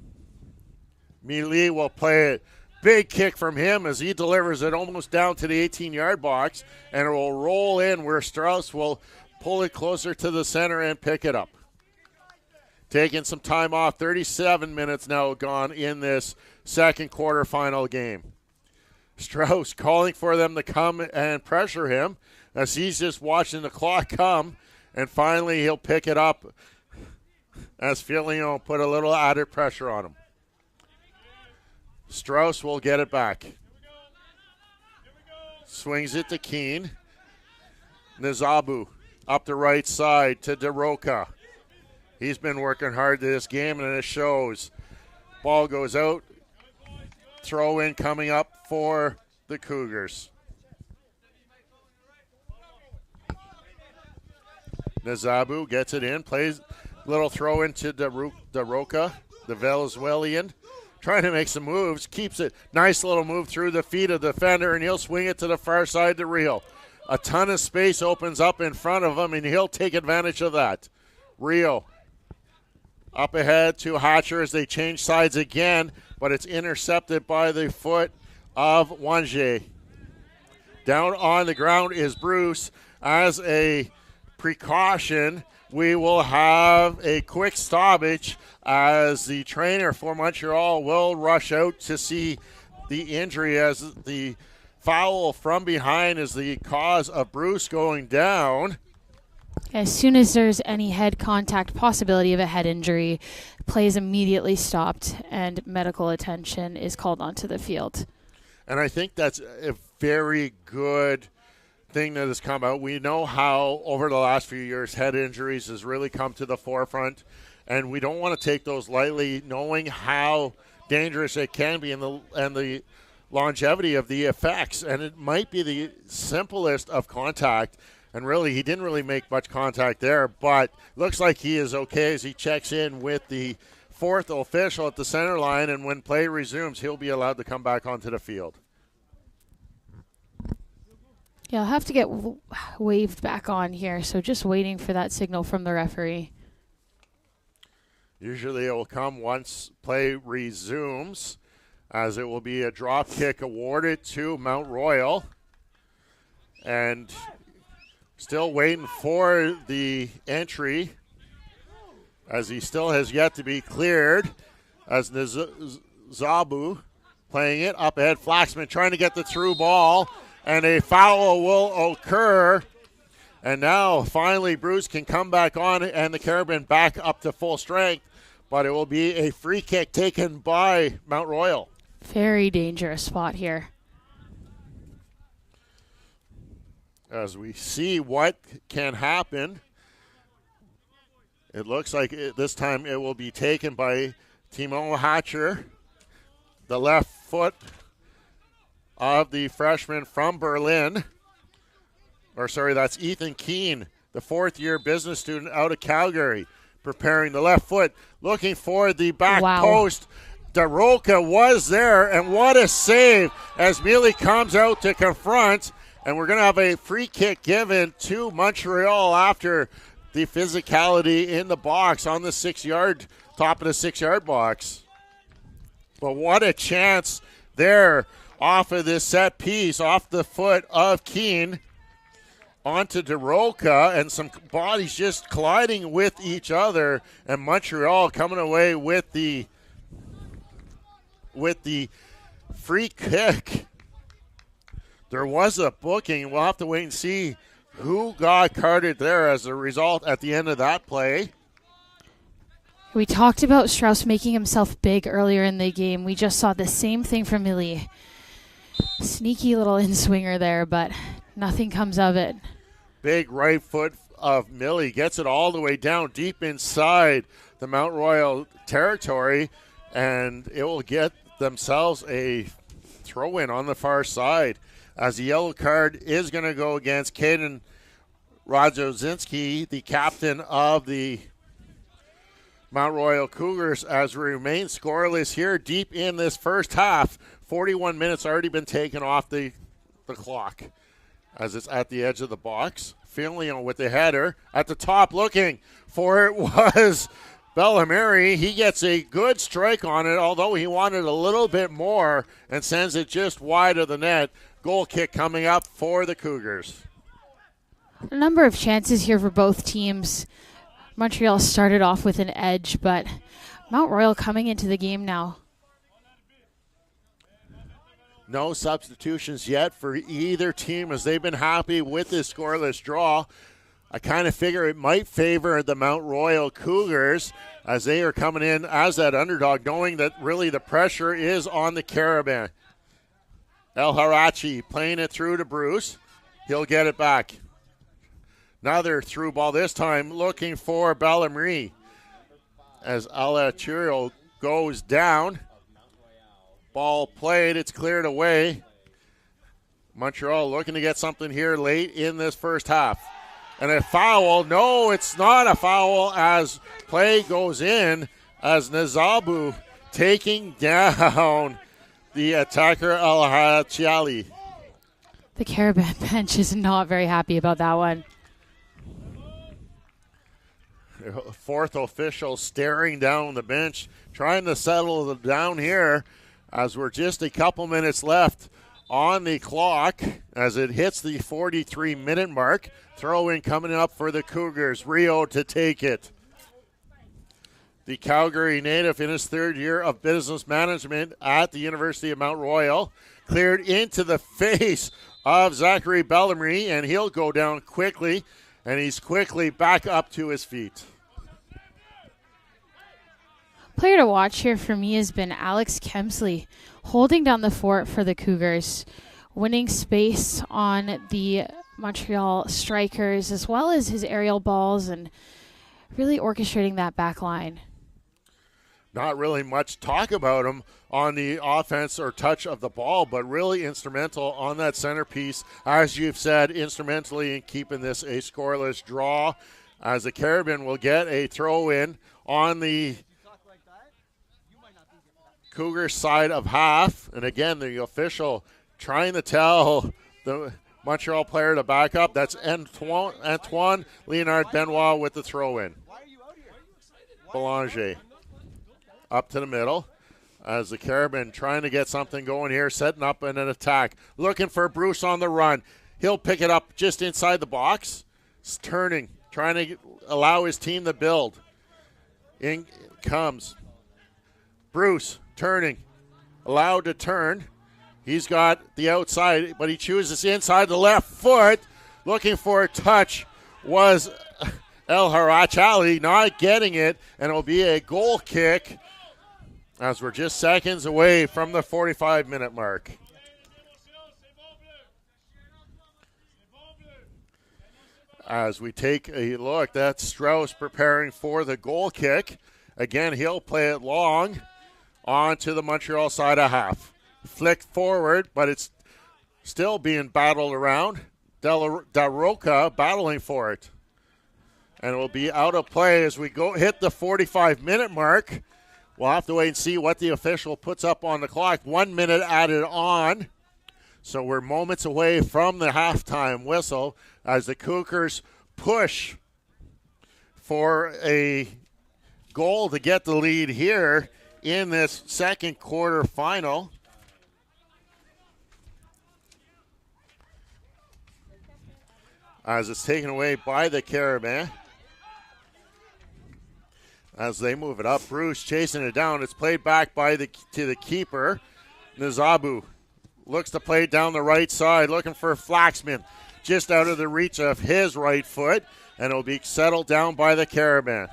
Mealy will play it. Big kick from him as he delivers it almost down to the 18-yard box, and it will roll in where Strauss will pull it closer to the center and pick it up. Taking some time off, 37 minutes now gone in this second quarterfinal game. Strauss calling for them to come and pressure him as he's just watching the clock come, and finally he'll pick it up as Filion put a little added pressure on him. Strauss will get it back. Swings it to Keene. Nizabu up the right side to DeRoca. He's been working hard this game, and it shows. Ball goes out. Throw in coming up for the Cougars. Nizabu gets it in, plays little throw into DeRoca, the Venezuelan. Trying to make some moves, keeps it. Nice little move through the feet of the defender, and he'll swing it to the far side to Rio. A ton of space opens up in front of him, and he'll take advantage of that. Rio up ahead to Hatcher as they change sides again, but it's intercepted by the foot of Wange. Down on the ground is Bruce. As a precaution, we will have a quick stoppage as the trainer for Montreal will rush out to see the injury, as the foul from behind is the cause of Bruce going down. As soon as there's any head contact, possibility of a head injury, play is immediately stopped and medical attention is called onto the field. And I think that's a very good thing that has come out. We know how over the last few years head injuries has really come to the forefront, and we don't want to take those lightly, knowing how dangerous it can be and the longevity of the effects. And it might be the simplest of contact, and really he didn't really make much contact there, but looks like he is okay as he checks in with the fourth official at the center line, and when play resumes, he'll be allowed to come back onto the field. Yeah, I'll have to get waved back on here, so just waiting for that signal from the referee. Usually it will come once play resumes, as it will be a drop kick awarded to Mount Royal. And still waiting for the entry, as he still has yet to be cleared, as Zabu playing it up ahead. Flaxman trying to get the through ball, and a foul will occur. And now finally Bruce can come back on, and the Caribbean back up to full strength, but it will be a free kick taken by Mount Royal. Very dangerous spot here. As we see what can happen, it looks like this time it will be taken by Timo Hatcher, the left foot of the freshman from Berlin. That's Ethan Keene, the fourth-year business student out of Calgary, preparing the left foot, looking for the back post. Daroka was there, and what a save as Mealy comes out to confront. And we're going to have a free kick given to Montreal after the physicality in the box on the top of the 6-yard box. But what a chance there off of this set piece, off the foot of Keene onto Daroka, and some bodies just colliding with each other, and Montreal coming away with the free kick. There was a booking. We'll have to wait and see who got carded there as a result at the end of that play. We talked about Strauss making himself big earlier in the game. We just saw the same thing from Millie. Sneaky little in-swinger there, but nothing comes of it. Big right foot of Millie gets it all the way down deep inside the Mount Royal territory, and it will get themselves a throw-in on the far side, as the yellow card is going to go against Caden Radzozinski, the captain of the Mount Royal Cougars, as we remain scoreless here deep in this first half. 41 minutes already been taken off the clock as it's at the edge of the box. Finley with the header at the top, looking for it was Bellamary. He gets a good strike on it, although he wanted a little bit more, and sends it just wide of the net. Goal kick coming up for the Cougars. A number of chances here for both teams. Montreal started off with an edge, but Mount Royal coming into the game now. No substitutions yet for either team, as they've been happy with this scoreless draw. I kind of figure it might favor the Mount Royal Cougars, as they are coming in as that underdog, knowing that really the pressure is on the Caribbean. El Harachi playing it through to Bruce. He'll get it back. Another through ball, this time looking for Bellamary, as Alachurio goes down. Ball played, it's cleared away. Montreal looking to get something here late in this first half. And a foul. No, it's not a foul, as play goes in, as Nazabu taking down the attacker Al-Hachiali. The Caribbean bench is not very happy about that one. Fourth official staring down the bench, trying to settle it down here, as we're just a couple minutes left on the clock as it hits the 43-minute mark. Throw in coming up for the Cougars. Rio to take it. The Calgary native in his third year of business management at the University of Mount Royal. Cleared into the face of Zachary Bellamary, and he'll go down quickly, and he's quickly back up to his feet. Player to watch here for me has been Alex Kemsley, holding down the fort for the Cougars, winning space on the Montreal strikers, as well as his aerial balls, and really orchestrating that back line. Not really much talk about him on the offense or touch of the ball, but really instrumental on that centerpiece, as you've said, instrumentally in keeping this a scoreless draw, as the Caribbean will get a throw in on the Cougars side of half. And again, the official trying to tell the Montreal player to back up. That's Antoine Leonard Benoit with the throw in. Belanger up to the middle, as the Carabin trying to get something going here, setting up an attack. Looking for Bruce on the run. He'll pick it up just inside the box. He's turning, trying to allow his team to build. In comes Bruce, turning, allowed to turn. He's got the outside, but he chooses inside the left foot. Looking for a touch was El Harachali, not getting it, and it'll be a goal kick as we're just seconds away from the 45-minute mark. As we take a look, that's Strauss preparing for the goal kick. Again, he'll play it long onto the Montreal side of half. Flick forward, but it's still being battled around. Daroca battling for it. And it will be out of play as we go hit the 45-minute mark. We'll have to wait and see what the official puts up on the clock. 1 minute added on. So we're moments away from the halftime whistle as the Cougars push for a goal to get the lead here in this second quarter final. As it's taken away by the Carabin. As they move it up, Bruce chasing it down. It's played back to the keeper. Nzabu looks to play down the right side, looking for Flaxman. Just out of the reach of his right foot, and it'll be settled down by the Carabin.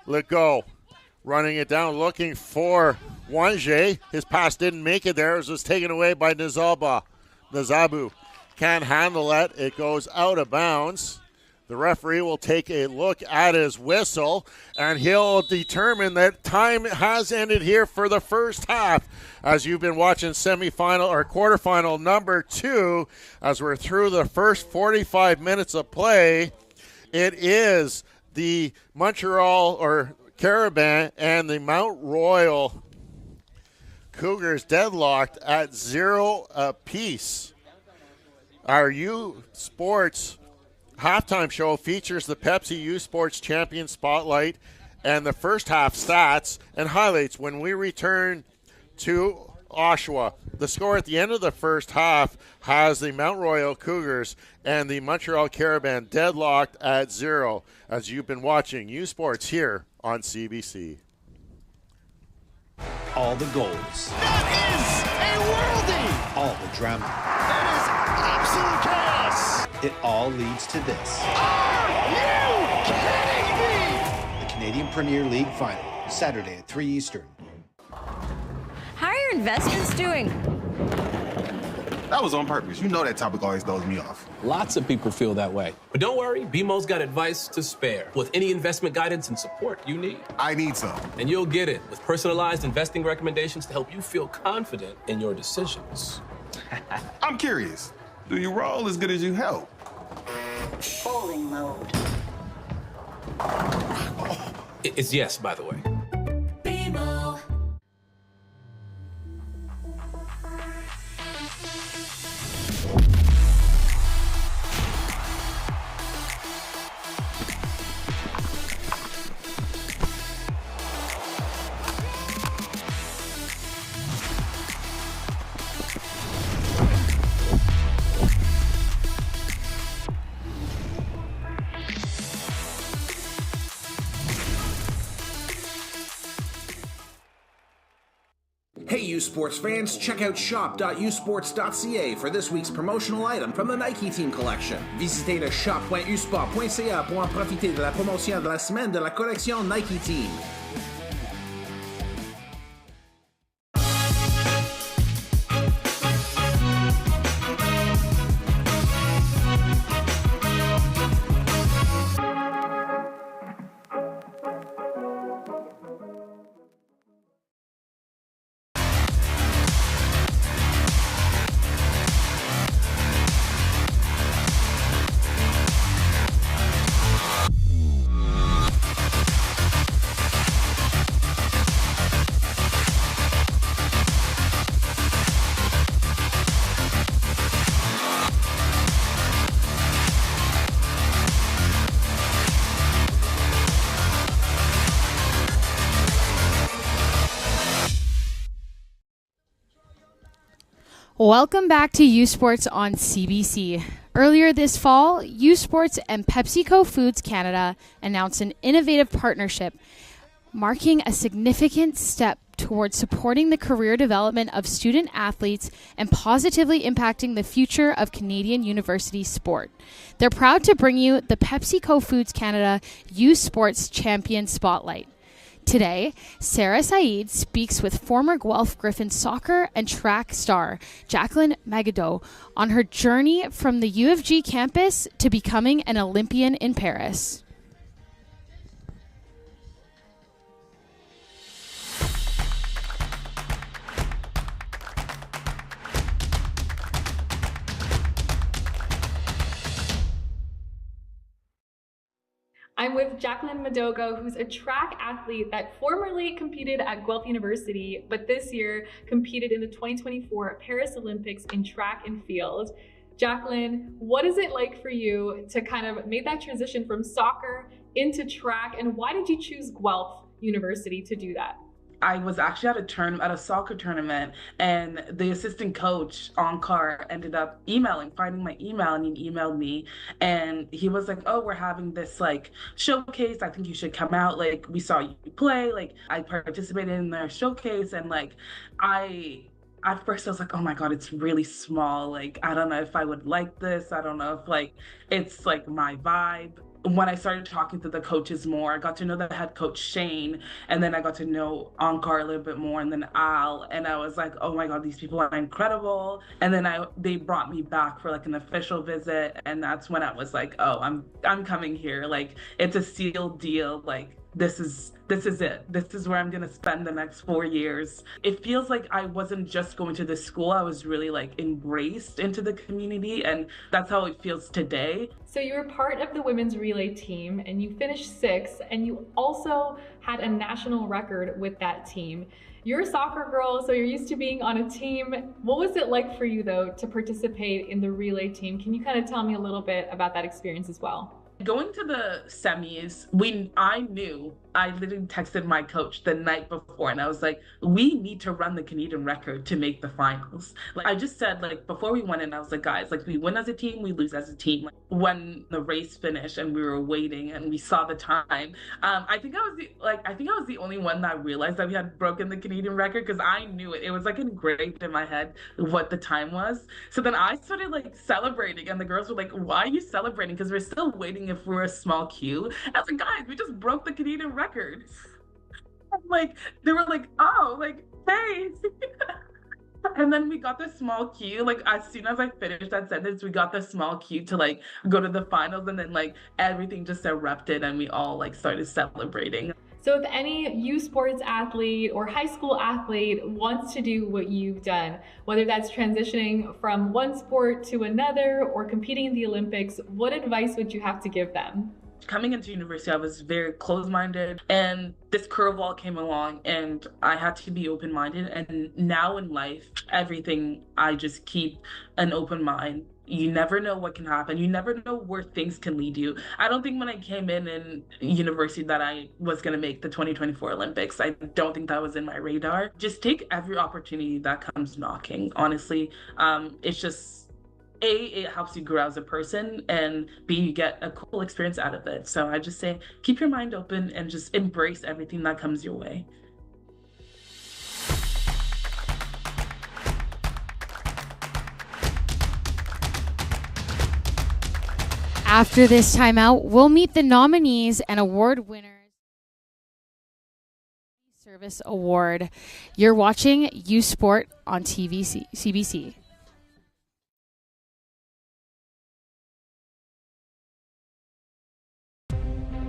Legault running it down, looking for Wange. His pass didn't make it there. It was taken away by Nzabu. Can't handle it. It goes out of bounds. The referee will take a look at his whistle, and he'll determine that time has ended here for the first half. As you've been watching semifinal or quarterfinal number 2, as we're through the first 45 minutes of play, it is the Montreal or Carabin and the Mount Royal Cougars deadlocked at 0 apiece. Our U Sports halftime show features the Pepsi U Sports Champion Spotlight and the first half stats and highlights when we return to Oshawa. The score at the end of the first half has the Mount Royal Cougars and the Montreal Carabin deadlocked at 0 as you've been watching U Sports here on CBC. All the goals. That is a worldie! All the drama. That is absolute chaos! It all leads to this. Are you kidding me? The Canadian Premier League Final, Saturday at 3 Eastern. How are your investments doing? That was on purpose. You know that topic always throws me off. Lots of people feel that way. But don't worry, BMO's got advice to spare. With any investment guidance and support you need. I need some. And you'll get it with personalized investing recommendations to help you feel confident in your decisions. I'm curious. Do you roll as good as you help? Bowling mode. It's yes, by the way. BMO. Hey U Sports fans, check out shop.usports.ca for this week's promotional item from the Nike Team Collection. Visitez le shop.usport.ca pour en profiter de la promotion de la semaine de la collection Nike Team. Welcome back to U Sports on CBC. Earlier this fall, U Sports and PepsiCo Foods Canada announced an innovative partnership marking a significant step towards supporting the career development of student athletes and positively impacting the future of Canadian university sport. They're proud to bring you the PepsiCo Foods Canada U Sports Champion Spotlight. Today, Sarah Saeed speaks with former Guelph Griffins soccer and track star Jacqueline Magado on her journey from the U of G campus to becoming an Olympian in Paris. I'm with Jacqueline Madogo, who's a track athlete that formerly competed at Guelph University, but this year competed in the 2024 Paris Olympics in track and field. Jacqueline, what is it like for you to kind of make that transition from soccer into track, and why did you choose Guelph University to do that? I was actually at a soccer tournament, and the assistant coach on car ended up finding my email, and he emailed me, and he was like, "Oh, we're having this like showcase. I think you should come out. Like, we saw you play. Like, I participated in their showcase, and like, at first I was like, oh my God, it's really small. Like, I don't know if I would like this. I don't know if like it's like my vibe." When I started talking to the coaches more, I got to know the head coach Shane, and then I got to know Ankar a little bit more, and then Al, and I was like, oh my God, these people are incredible. And then they brought me back for like an official visit, and that's when I was like, oh, I'm coming here. Like, it's a sealed deal. Like, this is it. This is where I'm going to spend the next 4 years. It feels like I wasn't just going to the school. I was really like embraced into the community, and that's how it feels today. So you were part of the women's relay team, and you finished 6th, and you also had a national record with that team. You're a soccer girl, so you're used to being on a team. What was it like for you, though, to participate in the relay team? Can you kind of tell me a little bit about that experience as well? Going to the semis, I literally texted my coach the night before, and I was like, we need to run the Canadian record to make the finals. Like, I just said, like, before we went in, I was like, guys, like, we win as a team, we lose as a team. Like, when the race finished and we were waiting and we saw the time, I think I was the only one that realized that we had broken the Canadian record, because I knew it. It was like engraved in my head what the time was. So then I started like celebrating, and the girls were like, why are you celebrating? Because we're still waiting if we're a small queue. I was like, guys, we just broke the Canadian record. Like, they were like, oh, like, hey. And then we got the small queue. Like, as soon as I finished that sentence, we got the small queue to like go to the finals, and then like everything just erupted, and we all like started celebrating. So if any U Sports athlete or high school athlete wants to do what you've done, whether that's transitioning from one sport to another or competing in the Olympics, what advice would you have to give them? Coming into university, I was very closed-minded, and this curveball came along, and I had to be open-minded. And now in life, everything, I just keep an open mind. You never know what can happen. You never know where things can lead you. I don't think when I came in university that I was going to make the 2024 Olympics. I don't think that was in my radar. Just take every opportunity that comes knocking, honestly. It's just, A, it helps you grow as a person, and B, you get a cool experience out of it. So I just say, keep your mind open and just embrace everything that comes your way. After this timeout, we'll meet the nominees and award winners. Service Award. You're watching U Sport on CBC.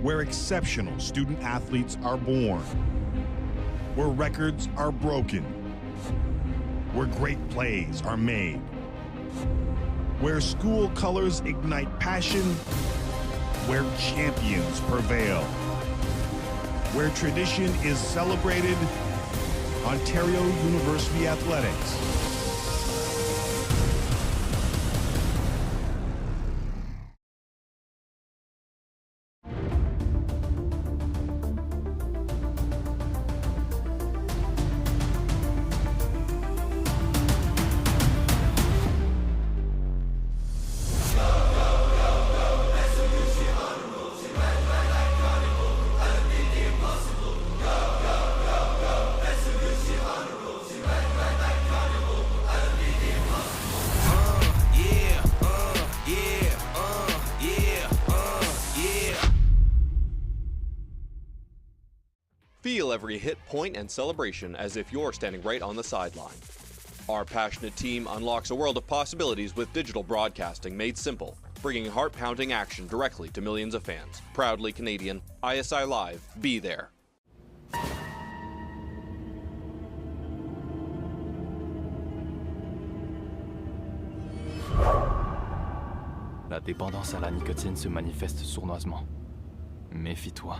Where exceptional student athletes are born. Where records are broken. Where great plays are made. Where school colors ignite passion. Where champions prevail. Where tradition is celebrated. Ontario University Athletics. every hit point and celebration as if you're standing right on the sideline. Our passionate team unlocks a world of possibilities with digital broadcasting made simple, bringing heart-pounding action directly to millions of fans. Proudly Canadian, ISI Live, be there. La dépendance à la nicotine se manifeste sournoisement. Méfie-toi.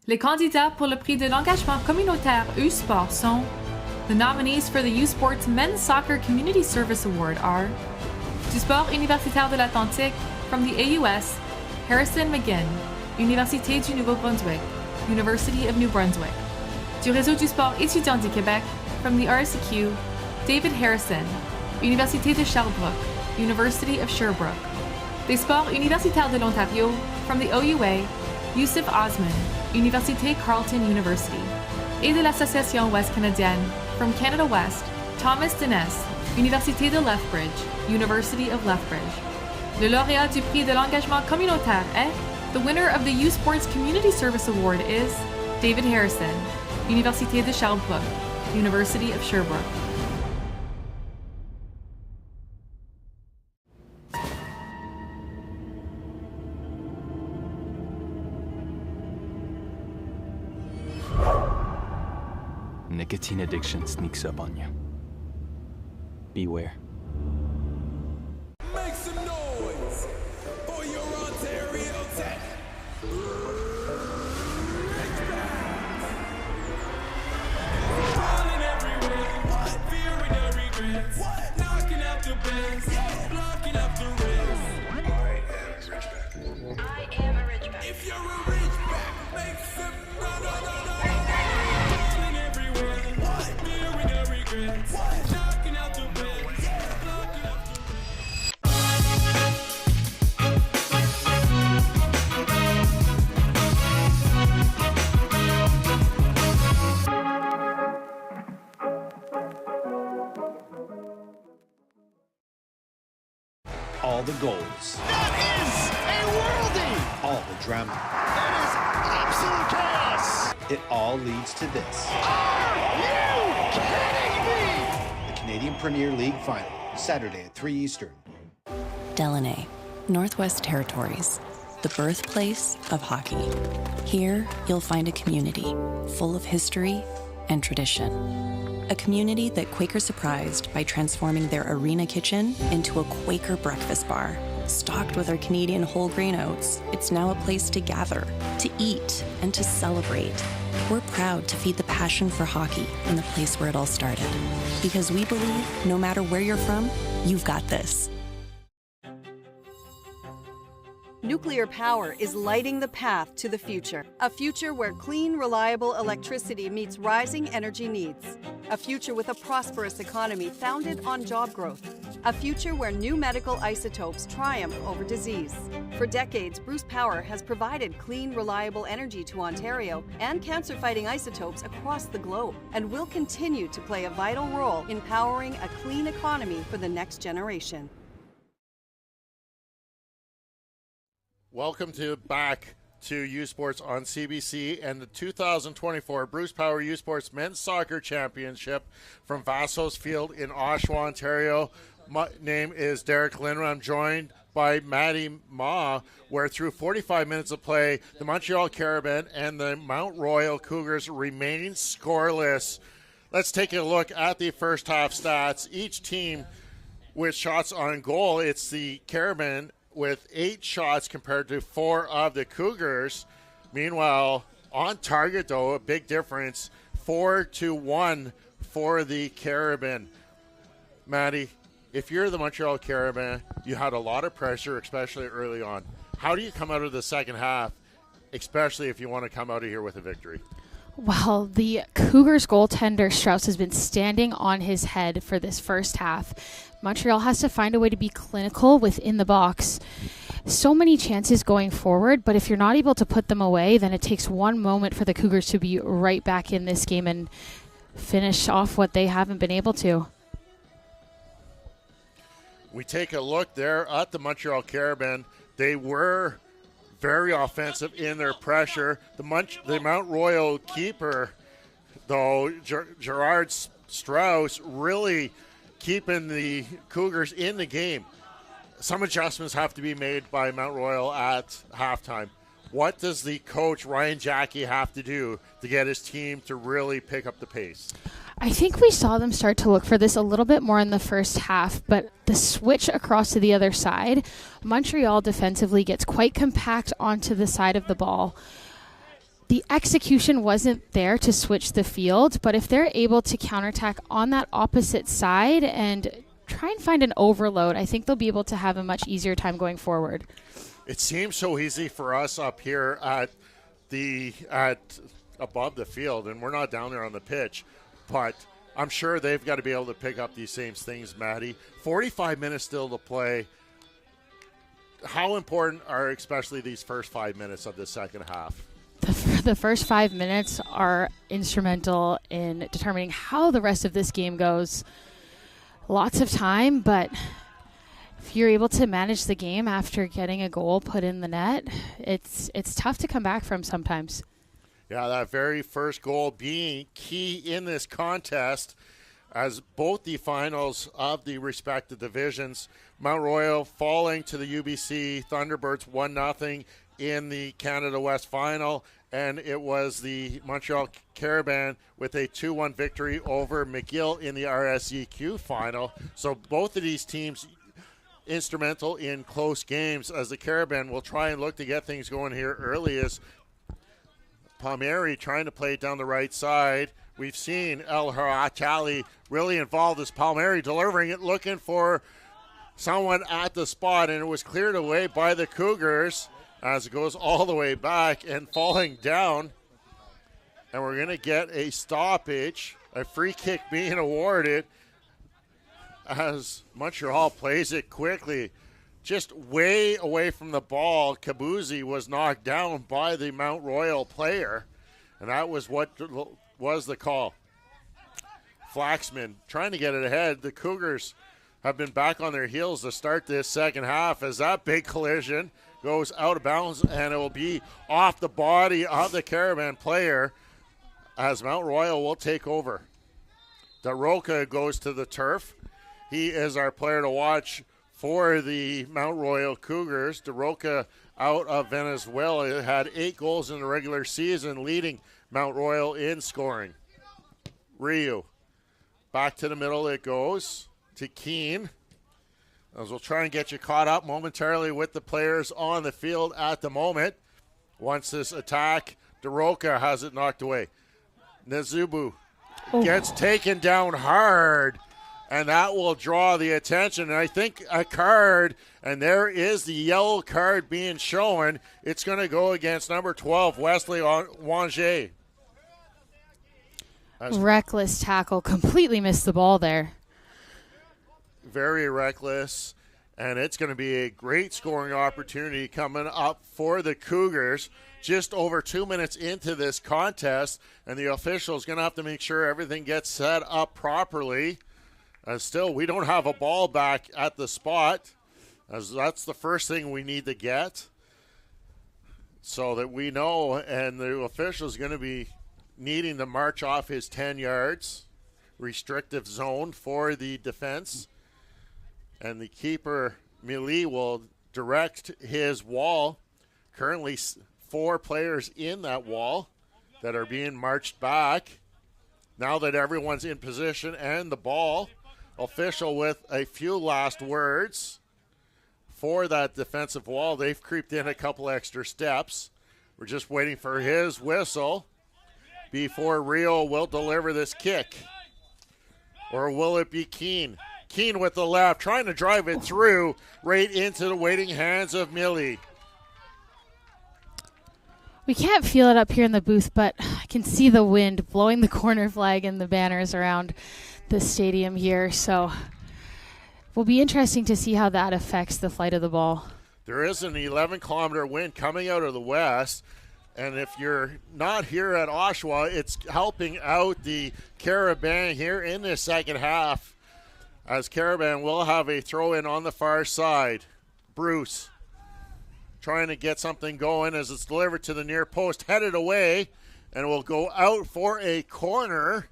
Les candidats pour le prix de l'engagement communautaire U-Sport sont The nominees for the U-Sports Men's Soccer Community Service Award are Du sport universitaire de l'Atlantique from the AUS, Harrison McGinn, Université du Nouveau-Brunswick, University of New Brunswick. Du réseau du sport étudiant du Québec from the RSEQ, David Harrison, Université de Sherbrooke, University of Sherbrooke. Des sports universitaires de l'Ontario from the OUA, Yusuf Osman, Université Carleton University. Et de l'Association Ouest Canadienne, from Canada West, Thomas Dines, Université de Lethbridge, University of Lethbridge. Le lauréat du prix de l'engagement communautaire est, the winner of the U-Sports Community Service Award is David Harrison, Université de Sherbrooke, University of Sherbrooke. Nicotine addiction sneaks up on you. Beware. Make some noise for your Ontario Tech. Falling everywhere, fearing no regrets. Knocking out the bends, blocking up the rest. I am a Ridgeback. If you're a Ridgeback, make some falling everywhere, fearing no regrets. Knocking out the bends, blocking up the All the goals. That is a worldie! All the drama. That is absolute chaos! It all leads to this. Are you kidding me? The Canadian Premier League Final, Saturday at 3 Eastern. Delaney, Northwest Territories, the birthplace of hockey. Here, you'll find a community full of history and tradition. A community that Quaker surprised by transforming their arena kitchen into a Quaker breakfast bar. Stocked with our Canadian whole grain oats, it's now a place to gather, to eat, and to celebrate. We're proud to feed the passion for hockey in the place where it all started. Because we believe no matter where you're from, you've got this. Nuclear power is lighting the path to the future. A future where clean, reliable electricity meets rising energy needs. A future with a prosperous economy founded on job growth. A future where new medical isotopes triumph over disease. For decades, Bruce Power has provided clean, reliable energy to Ontario and cancer-fighting isotopes across the globe, and will continue to play a vital role in powering a clean economy for the next generation. Welcome back to U Sports on CBC and the 2024 Bruce Power U Sports Men's Soccer Championship from Vaso's Field in Oshawa, Ontario. My name is Derek Lindner. I'm joined by Maddie Ma, where through 45 minutes of play, the Montreal Carabin and the Mount Royal Cougars remain scoreless. Let's take a look at the first half stats. Each team with shots on goal. It's the Carabin with 8 shots compared to 4 of the Cougars. Meanwhile, on target, though, a big difference, 4-1 for the Carabin. Maddie, if you're the Montreal Carabin, you had a lot of pressure, especially early on. How do you come out of the second half, especially if you want to come out of here with a victory? Well, the Cougars goaltender Strauss has been standing on his head for this first half. Montreal has to find a way to be clinical within the box. So many chances going forward, but if you're not able to put them away, then it takes one moment for the Cougars to be right back in this game and finish off what they haven't been able to. We take a look there at the Montreal Carabin. They were very offensive in their pressure. The Mount Royal keeper, though, Gerard Strauss, really keeping the Cougars in the game. Some adjustments have to be made by Mount Royal at halftime. What does the coach, Ryan Jackie, have to do to get his team to really pick up the pace? I think we saw them start to look for this a little bit more in the first half, but the switch across to the other side, Montreal defensively gets quite compact onto the side of the ball. The execution wasn't there to switch the field, but if they're able to counterattack on that opposite side and try and find an overload, I think they'll be able to have a much easier time going forward. It seems so easy for us up here at above the field, and we're not down there on the pitch. But I'm sure they've got to be able to pick up these same things, Maddie. 45 minutes still to play. How important are especially these first 5 minutes of the second half? The first 5 minutes are instrumental in determining how the rest of this game goes. Lots of time, but if you're able to manage the game after getting a goal put in the net, it's tough to come back from sometimes. Yeah, that very first goal being key in this contest, as both the finals of the respective divisions, Mount Royal falling to the UBC Thunderbirds 1-0 in the Canada West final, and it was the Montreal Carabin with a 2-1 victory over McGill in the RSEQ final. So both of these teams instrumental in close games, as the Carabin will try and look to get things going here early, as Palmieri trying to play it down the right side. We've seen El Haratali really involved as Palmieri delivering it, looking for someone at the spot, and it was cleared away by the Cougars as it goes all the way back and falling down. And we're going to get a stoppage, a free kick being awarded as Montreal plays it quickly. Just way away from the ball, Kabuzzi was knocked down by the Mount Royal player, and that was what was the call. Flaxman trying to get it ahead. The Cougars have been back on their heels to start this second half, as that big collision goes out of bounds, and it will be off the body of the Carabin player as Mount Royal will take over. DeRoca goes to the turf. He is our player to watch for the Mount Royal Cougars. DeRoca out of Venezuela had 8 goals in the regular season, leading Mount Royal in scoring. Ryu, back to the middle it goes to Keene, as we'll try and get you caught up momentarily with the players on the field at the moment. Once this attack, DeRoca has it knocked away. Nezubu gets taken down hard, and that will draw the attention. And I think a card, and there is the yellow card being shown. It's going to go against number 12, Wesley Wanger. Reckless tackle, completely missed the ball there. very reckless, and it's going to be a great scoring opportunity coming up for the Cougars. Just over 2 minutes into this contest, and the official's going to have to make sure everything gets set up properly. Still, we don't have a ball back at the spot, as that's the first thing we need to get, so that we know, and the official's going to be needing to march off his 10 yards. Restrictive zone for the defense. And the keeper, Millie, will direct his wall. Currently 4 players in that wall that are being marched back. Now that everyone's in position and the ball, official with a few last words for that defensive wall. They've creeped in a couple extra steps. We're just waiting for his whistle before Rio will deliver this kick. Or will it be Keene? Keene with the left, trying to drive it through right into the waiting hands of Millie. We can't feel it up here in the booth, but I can see the wind blowing the corner flag and the banners around the stadium here. So it will be interesting to see how that affects the flight of the ball. There is an 11-kilometer wind coming out of the west. And if you're not here at Oshawa, it's helping out the Carabin here in this second half, as Carabin will have a throw-in on the far side. Bruce trying to get something going as it's delivered to the near post, headed away, and will go out for a corner,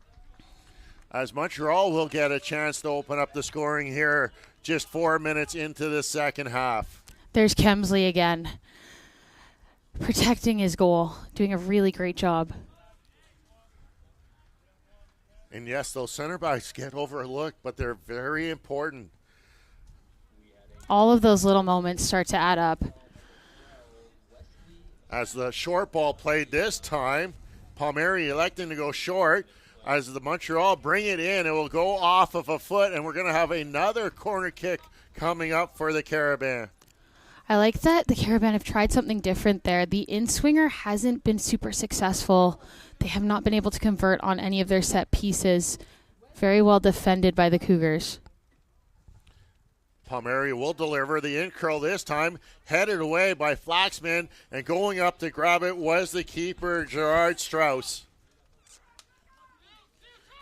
as Montreal will get a chance to open up the scoring here just 4 minutes into the second half. There's Kemsley again, protecting his goal, doing a really great job. And yes, those center backs get overlooked, but they're very important. All of those little moments start to add up. As the short ball played this time, Palmieri electing to go short. As the Montreal bring it in, it will go off of a foot, and we're going to have another corner kick coming up for the Carabin. I like that the Carabin have tried something different there. The in-swinger hasn't been super successful. They have not been able to convert on any of their set pieces. Very well defended by the Cougars. Palmieri will deliver the in-curl this time, headed away by Flaxman, and going up to grab it was the keeper, Gerard Strauss.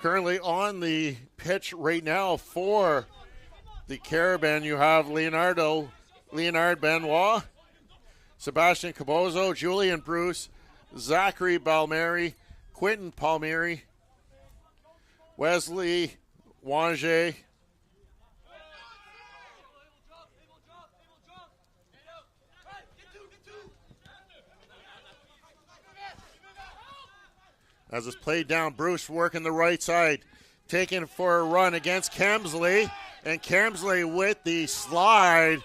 Currently on the pitch right now for the Carabin, you have Leonard Benoit, Sebastian Cabozo, Julian Bruce, Zachary Balmeri, Quentin Palmieri, Wesley Wange, as it's played down. Bruce working the right side, taking for a run against Kemsley, and Kemsley with the slide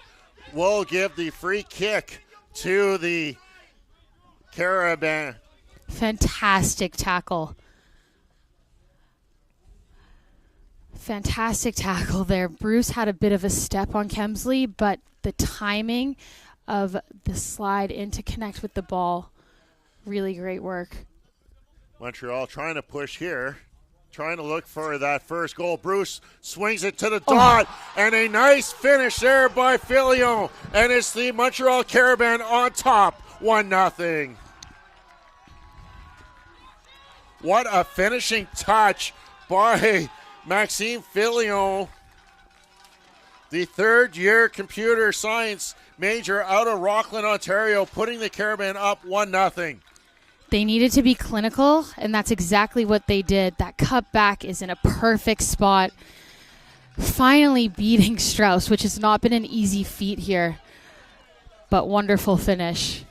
will give the free kick to the Carabin. Fantastic tackle. Fantastic tackle there. Bruce had a bit of a step on Kemsley, but the timing of the slide in to connect with the ball, really great work. Montreal trying to push here, trying to look for that first goal. Bruce swings it to the dot, and a nice finish there by Filion. And it's the Montreal Carabin on top, 1-0. What a finishing touch by Maxime Filion, the third-year computer science major out of Rockland, Ontario, putting the Carabin up 1-0. They needed to be clinical, and that's exactly what they did. That cutback is in a perfect spot. Finally beating Strauss, which has not been an easy feat here, but wonderful finish.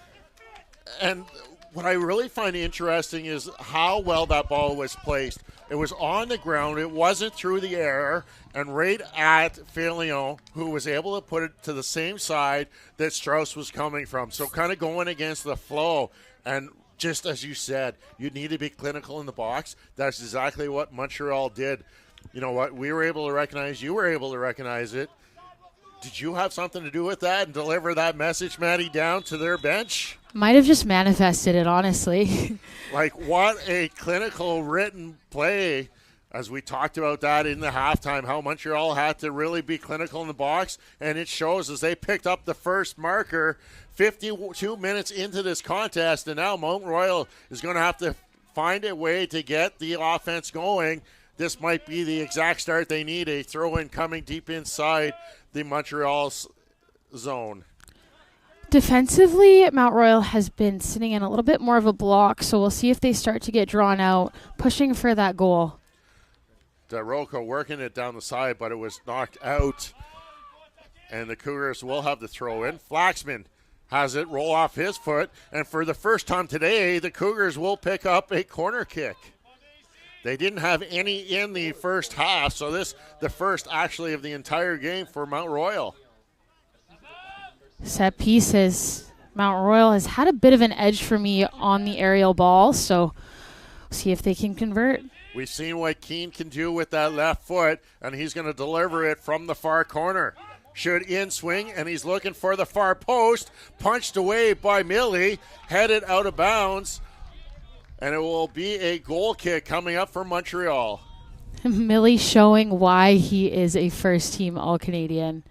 And what I really find interesting is how well that ball was placed. It was on the ground. It wasn't through the air. And right at Filion, who was able to put it to the same side that Strauss was coming from. So kind of going against the flow. And just as you said, you need to be clinical in the box. That's exactly what Montreal did. You know what? We were able to recognize, you were able to recognize it. Did you have something to do with that and deliver that message, Maddie, down to their bench? Might have just manifested it, honestly. Like, what a clinical written play As we talked about that in the halftime, how Montreal had to really be clinical in the box, and it shows as they picked up the first marker 52 minutes into this contest, and now Mount Royal is going to have to find a way to get the offense going. This might be the exact start they need, a throw-in coming deep inside the Montreal zone. Defensively, Mount Royal has been sitting in a little bit more of a block, so we'll see if they start to get drawn out, pushing for that goal. Daroka working it down the side, but it was knocked out. And the Cougars will have the throw in. Flaxman has it roll off his foot. And for the first time today, the Cougars will pick up a corner kick. They didn't have any in the first half, so this the first actually of the entire game for Mount Royal. Set pieces. Mount Royal has had a bit of an edge for me on the aerial ball, so see if they can convert. We've seen what Keane can do with that left foot, and he's going to deliver it from the far corner. Should in swing, and he's looking for the far post. Punched away by Millie, headed out of bounds, and it will be a goal kick coming up for Montreal. Millie showing why he is a first-team All-Canadian.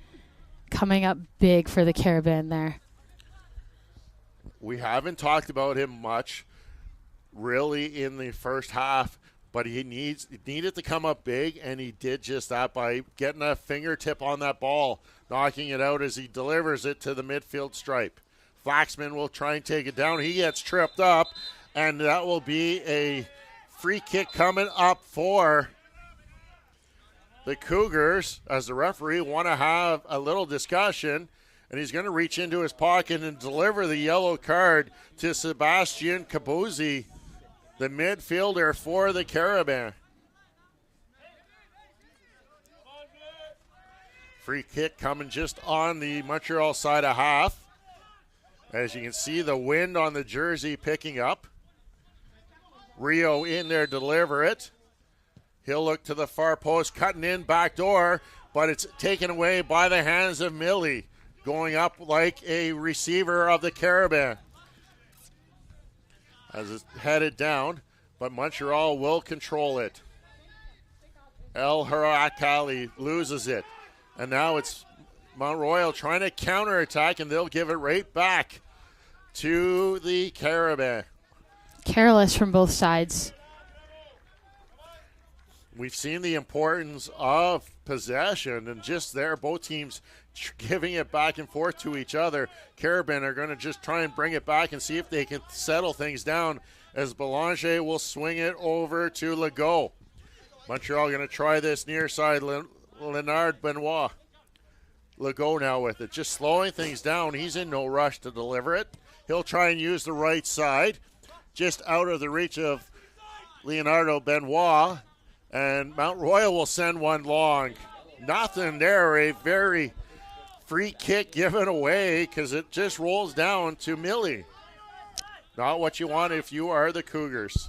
Coming up big for the Carabin there. We haven't talked about him much, really, in the first half. But he needed to come up big, and he did just that by getting a fingertip on that ball, knocking it out as he delivers it to the midfield stripe. Flaxman will try and take it down. He gets tripped up, and that will be a free kick coming up for the Cougars as the referee want to have a little discussion, and he's going to reach into his pocket and deliver the yellow card to Sebastian Kabuzzi, the midfielder for the Carabin. Free kick coming just on the Montreal side of half. As you can see, the wind on the jersey picking up. Rio in there, deliver it. He'll look to the far post, cutting in back door, but it's taken away by the hands of Millie, going up like a receiver of the Carabin. As it's headed down, but Montreal will control it. El Harakali loses it. And now it's Mount Royal trying to counterattack, and they'll give it right back to the Carabin. Careless from both sides. We've seen the importance of possession, and just there, both teams giving it back and forth to each other. Carabin are going to just try and bring it back and see if they can settle things down, as Belanger will swing it over to Legault. Montreal going to try this near side. Leonard Benoit. Legault now with it, just slowing things down. He's in no rush to deliver it. He'll try and use the right side, just out of the reach of Leonardo Benoit. And Mount Royal will send one long. Nothing there, a very free kick given away because it just rolls down to Millie. Not what you want if you are the Cougars.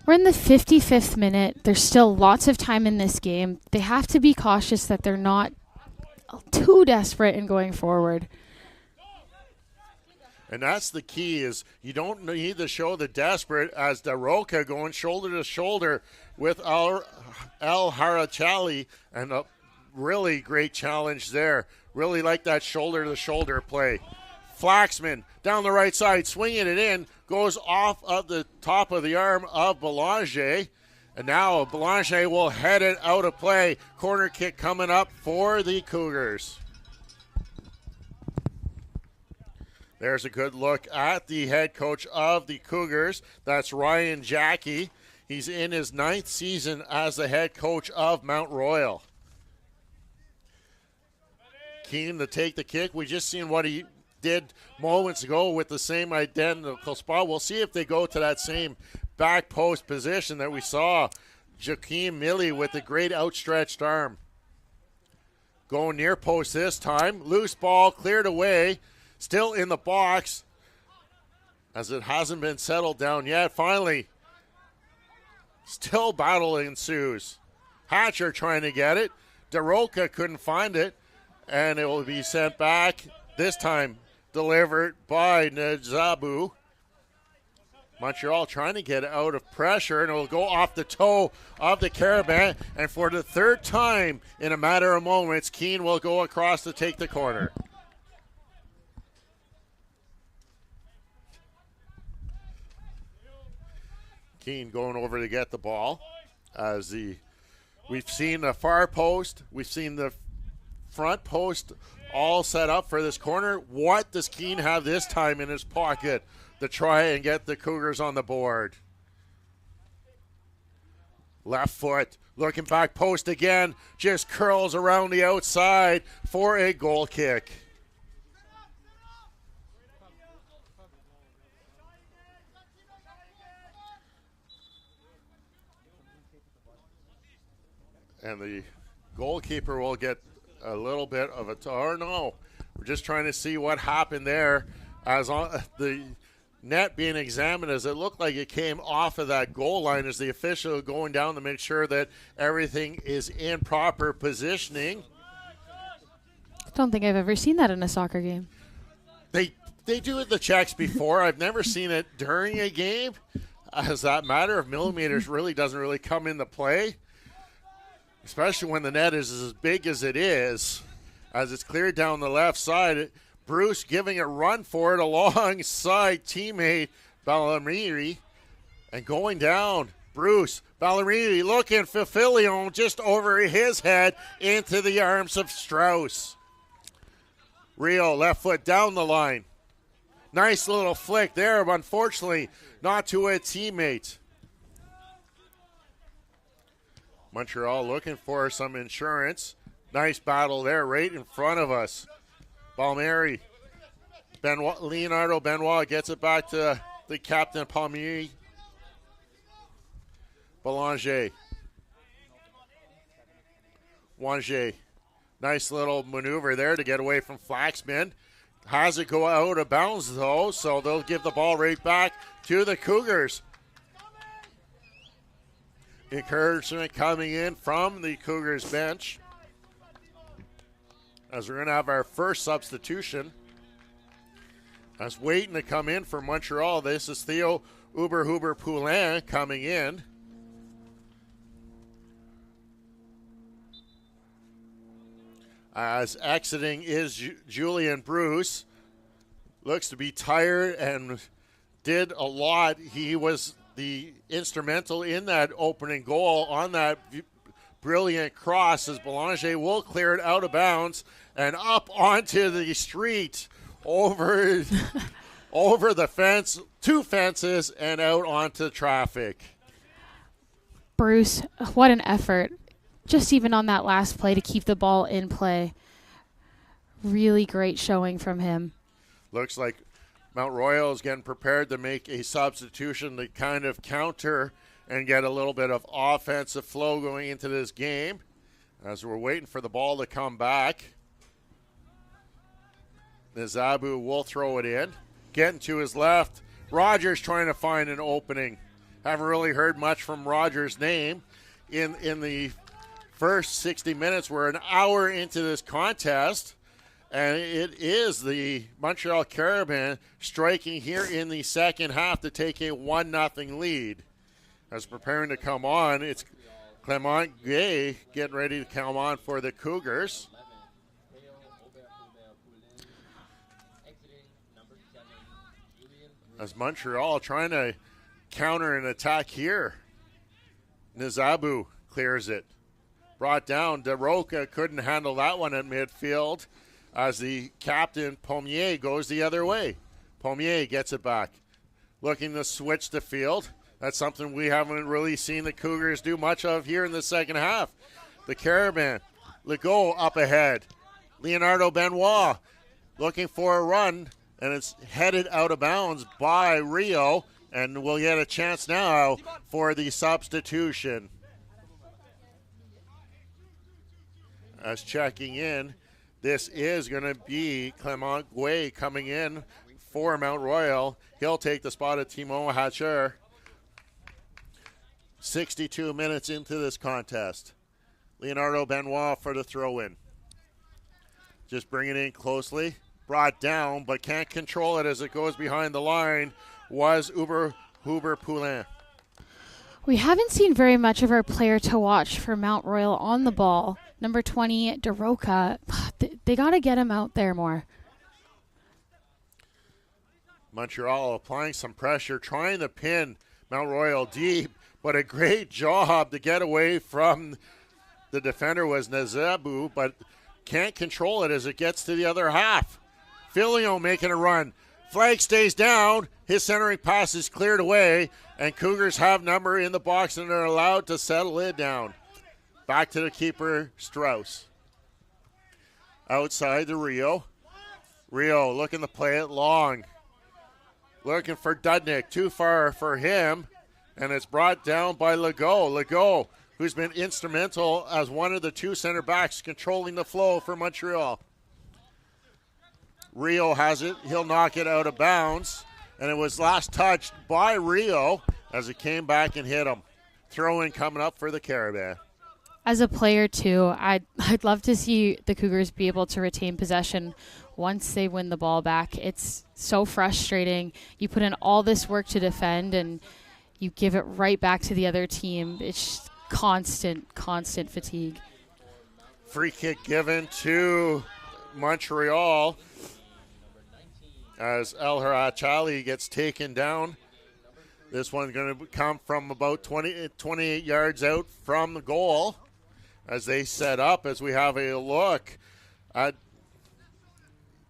We're in the 55th minute. There's still lots of time in this game. They have to be cautious that they're not too desperate in going forward. And that's the key, is you don't need to show the desperate, as Daroka going shoulder to shoulder with El Harachali, and a really great challenge there. Really like that shoulder to shoulder play. Flaxman down the right side, swinging it in, goes off of the top of the arm of Belanger. And now Belanger will head it out of play. Corner kick coming up for the Cougars. There's a good look at the head coach of the Cougars. That's Ryan Jackie. He's in his 9th season as the head coach of Mount Royal. Keen to take the kick. We just seen what he did moments ago with the same identical spot. We'll see if they go to that same back post position that we saw Joaquin Millie with the great outstretched arm. Going near post this time. Loose ball cleared away. Still in the box as it hasn't been settled down yet. Finally, still battle ensues. Hatcher trying to get it. Daroka couldn't find it, and it will be sent back. This time delivered by Nzabu. Montreal trying to get out of pressure, and it will go off the toe of the Carabin. And for the third time in a matter of moments, Keene will go across to take the corner. Keene going over to get the ball. We've seen the far post, we've seen the front post all set up for this corner. What does Keene have this time in his pocket to try and get the Cougars on the board? Left foot, looking back post again, just curls around the outside for a goal kick. And the goalkeeper will get a little bit of a no. We're just trying to see what happened there as on the net being examined, as it looked like it came off of that goal line, as the official going down to make sure that everything is in proper positioning. I don't think I've ever seen that in a soccer game. They do the checks before. I've never seen it during a game, as that matter of millimeters really doesn't really come into play. Especially when the net is as big as it is, as it's cleared down the left side. Bruce giving a run for it alongside teammate Ballamiri, and going down. Bruce, Ballamiri looking for Filion just over his head into the arms of Strauss. Rio left foot down the line. Nice little flick there, but unfortunately not to a teammate. Montreal looking for some insurance. Nice battle there right in front of us. Balmeri. Leonardo Benoit gets it back to the captain, Palmieri. Belanger. Wanger. Nice little maneuver there to get away from Flaxman. Has it go out of bounds, though, so they'll give the ball right back to the Cougars. Encouragement coming in from the Cougars bench, as we're going to have our first substitution. As waiting to come in for Montreal, this is Theo Huber-Poulin coming in. As exiting is Julian Bruce. Looks to be tired and did a lot. He was the instrumental in that opening goal on that brilliant cross, as Belanger will clear it out of bounds and up onto the street, over the fence, two fences, and out onto traffic. Bruce, what an effort. Just even on that last play to keep the ball in play. Really great showing from him. Looks like Mount Royal is getting prepared to make a substitution to kind of counter and get a little bit of offensive flow going into this game, as we're waiting for the ball to come back. Nizabu will throw it in. Getting to his left. Rogers trying to find an opening. Haven't really heard much from Rogers' name in the first 60 minutes. We're an hour into this contest. And it is the Montreal Carabin striking here in the second half to take a 1-0 lead. As preparing to come on, it's Clement Gay getting ready to come on for the Cougars. As Montreal trying to counter an attack here. Nizabu clears it. Brought down. DeRoca couldn't handle that one at midfield, as the captain, Pommier, goes the other way. Pommier gets it back. Looking to switch the field. That's something we haven't really seen the Cougars do much of here in the second half. The Carabin, Legault up ahead. Leonardo Benoit looking for a run, and it's headed out of bounds by Rio, and we'll get a chance now for the substitution. As checking in, this is going to be Clement Guay coming in for Mount Royal. He'll take the spot of Timo Hatcher. 62 minutes into this contest. Leonardo Benoit for the throw-in. Just bring it in closely. Brought down, but can't control it as it goes behind the line. Was Huber Poulin. We haven't seen very much of our player to watch for Mount Royal on the ball. Number 20, Daroka. They got to get him out there more. Montreal applying some pressure, trying to pin Mount Royal deep, but a great job to get away from the defender was Nazebu, but can't control it as it gets to the other half. Filio making a run. Flag stays down. His centering pass is cleared away, and Cougars have number in the box and are allowed to settle it down. Back to the keeper, Strauss. Outside to Rio. Rio looking to play it long. Looking for Dudnik. Too far for him, and it's brought down by Legault. Legault, who's been instrumental as one of the two center backs controlling the flow for Montreal. Rio has it. He'll knock it out of bounds. And it was last touched by Rio as it came back and hit him. Throw-in coming up for the Carabin. As a player, too, I'd love to see the Cougars be able to retain possession once they win the ball back. It's so frustrating. You put in all this work to defend, and you give it right back to the other team. It's just constant fatigue. Free kick given to Montreal as El Harachali gets taken down. This one's going to come from about 28 yards out from the goal as they set up, as we have a look at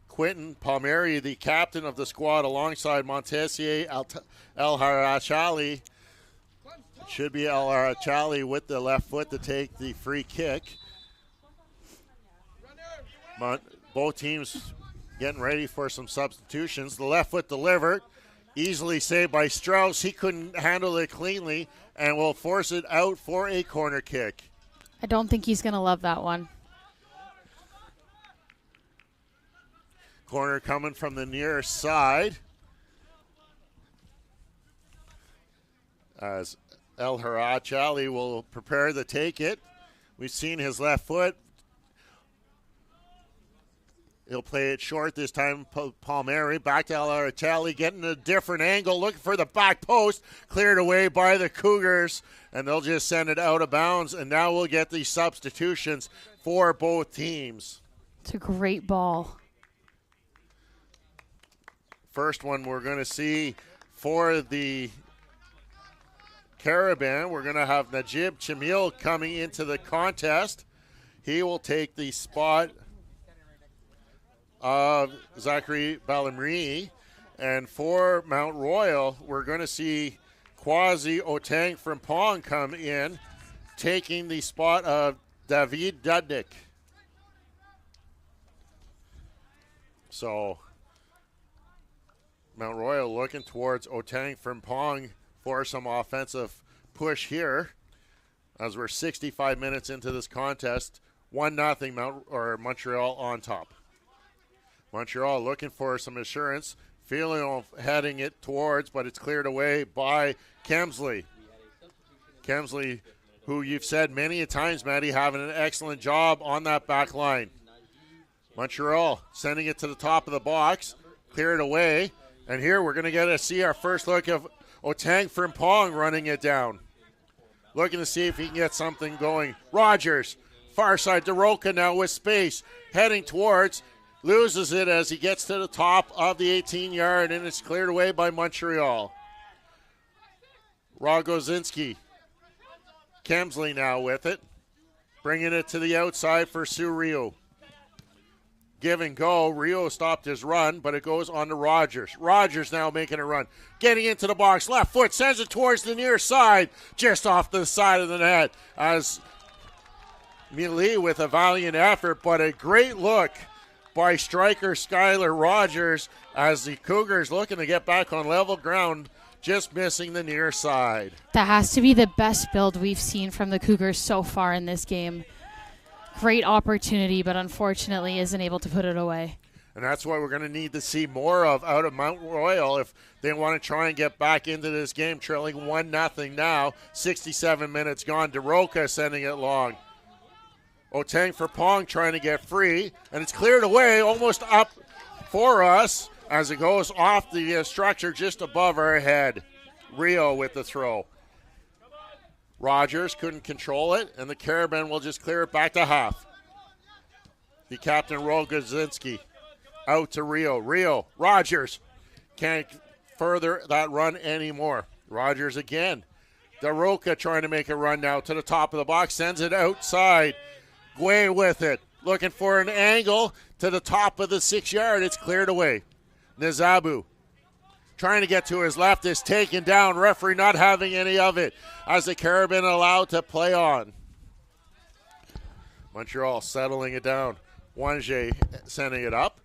Quentin Palmieri, the captain of the squad, alongside Montessier, El Harachali. It should be El Harachali with the left foot to take the free kick. Both teams getting ready for some substitutions. The left foot delivered. Easily saved by Strauss. He couldn't handle it cleanly and will force it out for a corner kick. I don't think he's going to love that one. Corner coming from the near side as El Harachali will prepare to take it. We've seen his left foot. He'll play it short this time. Palmieri back to El Harachali, getting a different angle, looking for the back post, cleared away by the Cougars, and they'll just send it out of bounds, and now we'll get the substitutions for both teams. It's a great ball. First one we're going to see for the Carabin, we're going to have Najib Chamil coming into the contest. He will take the spot of Zachary Ballamry. And for Mount Royal, we're going to see Kwasi Otang from Pong come in, taking the spot of David Dudnik. So Mount Royal looking towards Otang from Pong for some offensive push here as we're 65 minutes into this contest. 1-0 Montreal on top. Montreal looking for some assurance. Filio heading it towards, but it's cleared away by Kemsley. Kemsley, who you've said many a times, Maddie, having an excellent job on that back line. Montreal sending it to the top of the box. Cleared away. And here we're going to get to see our first look of Otang Frimpong running it down. Looking to see if he can get something going. Rogers, far side, Daroka now with space. Heading towards, loses it as he gets to the top of the 18-yard, and it's cleared away by Montreal. Rogozinski. Kemsley now with it. Bringing it to the outside for Sue Rio. Give and go. Rio stopped his run, but it goes on to Rogers. Rogers now making a run. Getting into the box. Left foot sends it towards the near side. Just off the side of the net as Mealy with a valiant effort, but a great look by striker Skylar Rogers as the Cougars looking to get back on level ground, just missing the near side. That has to be the best build we've seen from the Cougars so far in this game. Great opportunity, but unfortunately isn't able to put it away. And that's what we're going to need to see more of out of Mount Royal if they want to try and get back into this game, trailing 1-0 now. 67 minutes gone. Daroka sending it long. Otang for Pong trying to get free, and it's cleared away, almost up for us as it goes off the structure just above our head. Rio with the throw. Rogers couldn't control it, and the Carabin will just clear it back to half. The captain, Rogozinski, out to Rio. Rio, Rogers can't further that run anymore. Rogers again. Daroka trying to make a run now to the top of the box, sends it outside. Guay with it, looking for an angle to the top of the 6 yard. It's cleared away. Nizabu trying to get to his left is taken down. Referee not having any of it as the Carabin allowed to play on. Montreal settling it down. Wange sending it up,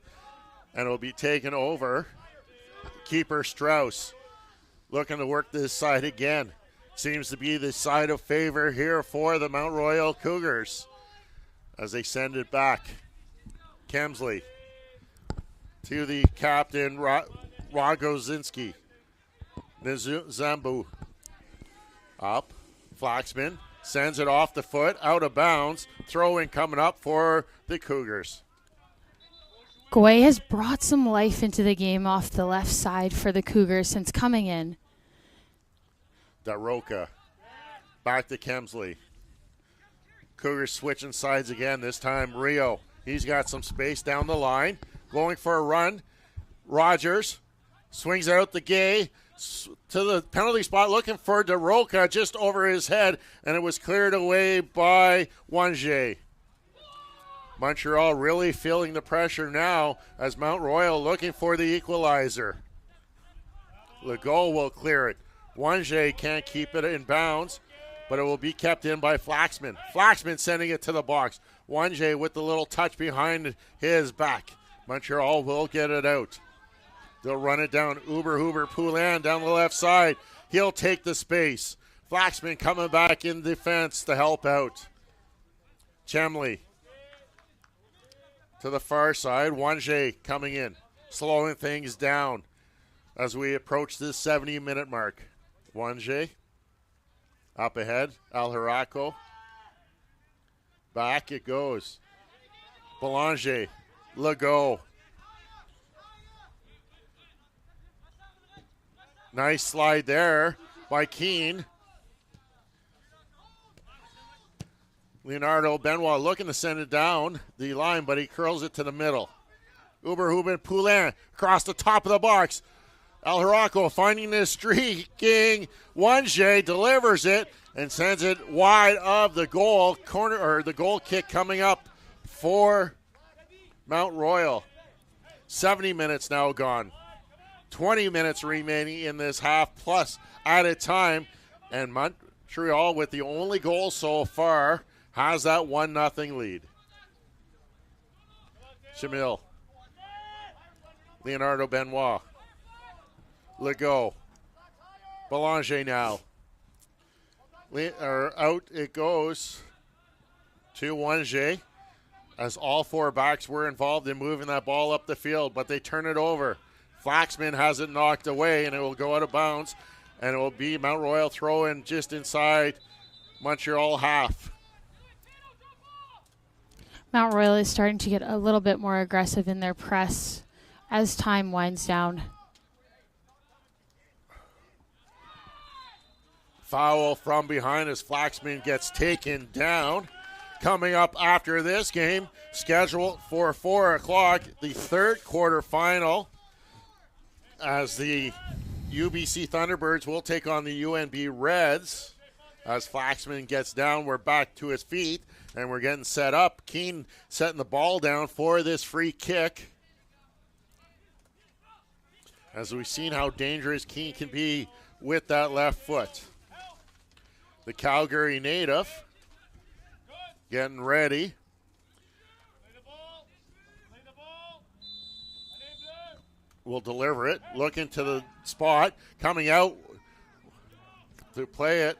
and it will be taken over. Keeper Strauss looking to work this side again. Seems to be the side of favor here for the Mount Royal Cougars as they send it back. Kemsley to the captain, Rogozinski. Zambu up. Flaxman sends it off the foot, out of bounds. Throw-in coming up for the Cougars. Guay has brought some life into the game off the left side for the Cougars since coming in. Daroka back to Kemsley. Cougars switching sides again. This time Rio. He's got some space down the line. Going for a run. Rogers swings out the Gay to the penalty spot, looking for Daroka just over his head, and it was cleared away by Wange. Montreal really feeling the pressure now as Mount Royal looking for the equalizer. Legault will clear it. Wange can't keep it in bounds, but it will be kept in by Flaxman. Flaxman sending it to the box. Wange with the little touch behind his back. Montreal will get it out. They'll run it down. Hoover Poulin down the left side. He'll take the space. Flaxman coming back in defense to help out. Chemley to the far side. Wange coming in, slowing things down as we approach this 70-minute mark. Wange up ahead. Alharaco. Back it goes. Belanger. Legault. Nice slide there by Keene. Leonardo Benoit looking to send it down the line, but he curls it to the middle. Huber Poulin across the top of the box. Alharaco finding this streaking. Wange delivers it and sends it wide of the goal corner, or the goal kick coming up for Mount Royal. 70 minutes now gone. 20 minutes remaining in this half plus added time, and Montreal with the only goal so far has that 1-0 lead. Shamil. Leonardo Benoit. Legault. Belanger now. Out it goes to Wange as all four backs were involved in moving that ball up the field, but they turn it over. Flaxman has it knocked away, and it will go out of bounds, and it will be Mount Royal throw-in just inside Montreal half. Mount Royal is starting to get a little bit more aggressive in their press as time winds down. Foul from behind as Flaxman gets taken down. Coming up after this game, scheduled for 4 o'clock, the third quarter final, as the UBC Thunderbirds will take on the UNB Reds. As Flaxman gets down, we're back to his feet, and we're getting set up. Keene setting the ball down for this free kick. As we've seen how dangerous Keene can be with that left foot. The Calgary native getting ready. Will deliver it, looking to the spot, coming out to play it,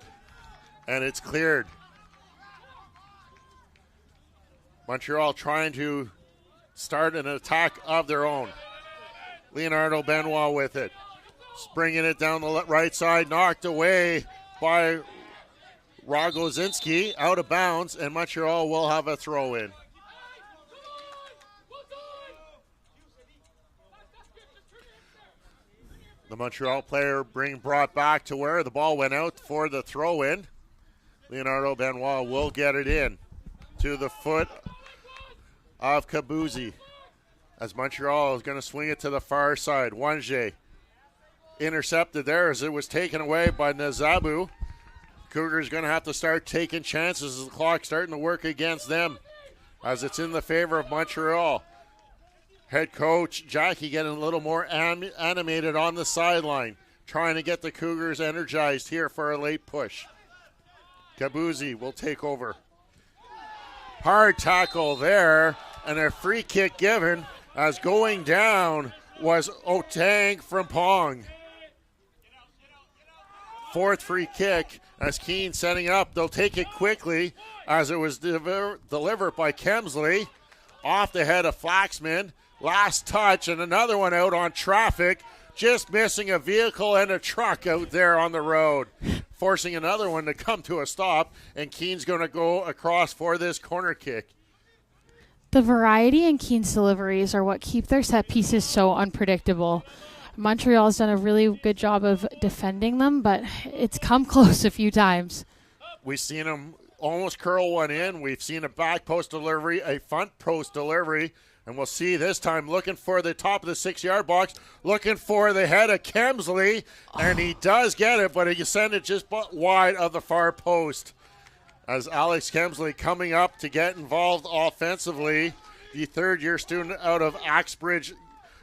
and it's cleared. Montreal trying to start an attack of their own. Leonardo Benoit with it. Bringing it down the right side, knocked away by Rogozinski, out of bounds, and Montreal will have a throw-in. The Montreal player brought back to where the ball went out for the throw-in. Leonardo Benoit will get it in to the foot of Kabuzi as Montreal is going to swing it to the far side. Wange intercepted there as it was taken away by Nazabu. Cougars going to have to start taking chances as the clock's starting to work against them as it's in the favor of Montreal. Head coach Jackie getting a little more animated on the sideline, trying to get the Cougars energized here for a late push. Kabuzi will take over. Hard tackle there, and a free kick given as going down was Otang Frimpong. Fourth free kick as Keene setting up. They'll take it quickly as it was delivered by Kemsley off the head of Flaxman. Last touch and another one out on traffic, just missing a vehicle and a truck out there on the road, forcing another one to come to a stop, and Keene's going to go across for this corner kick. The variety in Keene's deliveries are what keep their set pieces so unpredictable. Montreal's done a really good job of defending them, but it's come close a few times. We've seen them almost curl one in. We've seen a back post delivery, a front post delivery. And we'll see this time looking for the top of the 6-yard box, looking for the head of Kemsley, and he does get it, but he sent it just wide of the far post. As Alex Kemsley coming up to get involved offensively, the third-year student out of Axbridge,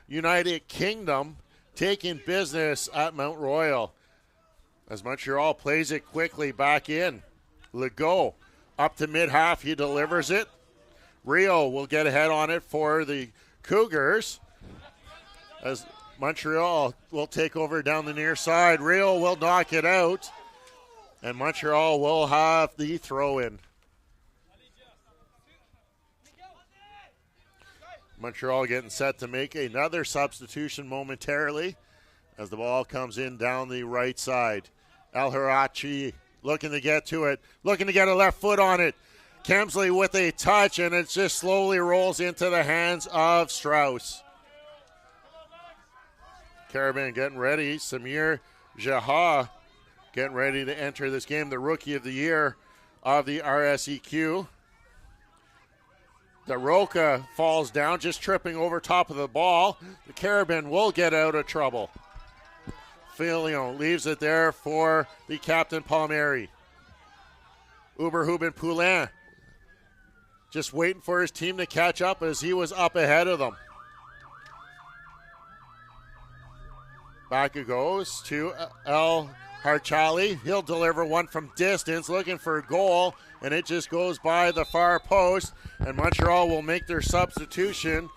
United Kingdom, taking business at Mount Royal. As Montreal plays it quickly back in. Legault up to mid-half, he delivers it. Rio will get ahead on it for the Cougars as Montreal will take over down the near side. Rio will knock it out, and Montreal will have the throw-in. Montreal getting set to make another substitution momentarily as the ball comes in down the right side. El Hirachi looking to get to it, looking to get a left foot on it. Kemsley with a touch, and it just slowly rolls into the hands of Strauss. Carabin getting ready. Samir Jaha getting ready to enter this game, the Rookie of the Year of the RSEQ. Daroka falls down, just tripping over top of the ball. The Carabin will get out of trouble. Filion leaves it there for the captain Palmieri. Uberhuben Poulin just waiting for his team to catch up as he was up ahead of them. Back it goes to El Harchali. He'll deliver one from distance, looking for a goal, and it just goes by the far post, and Montreal will make their substitution.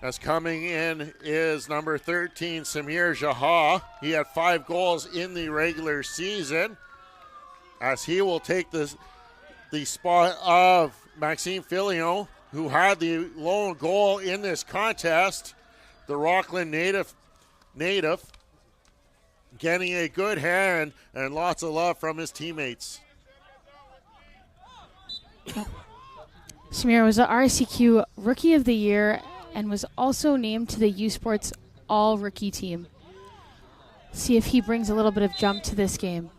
As coming in is number 13, Samir Jaha. He had 5 goals in the regular season, as he will take the spot of Maxime Filion, who had the lone goal in this contest. The Rockland native getting a good hand and lots of love from his teammates. Samir was the RSEQ Rookie of the Year and was also named to the U Sports All-Rookie team. See if he brings a little bit of jump to this game.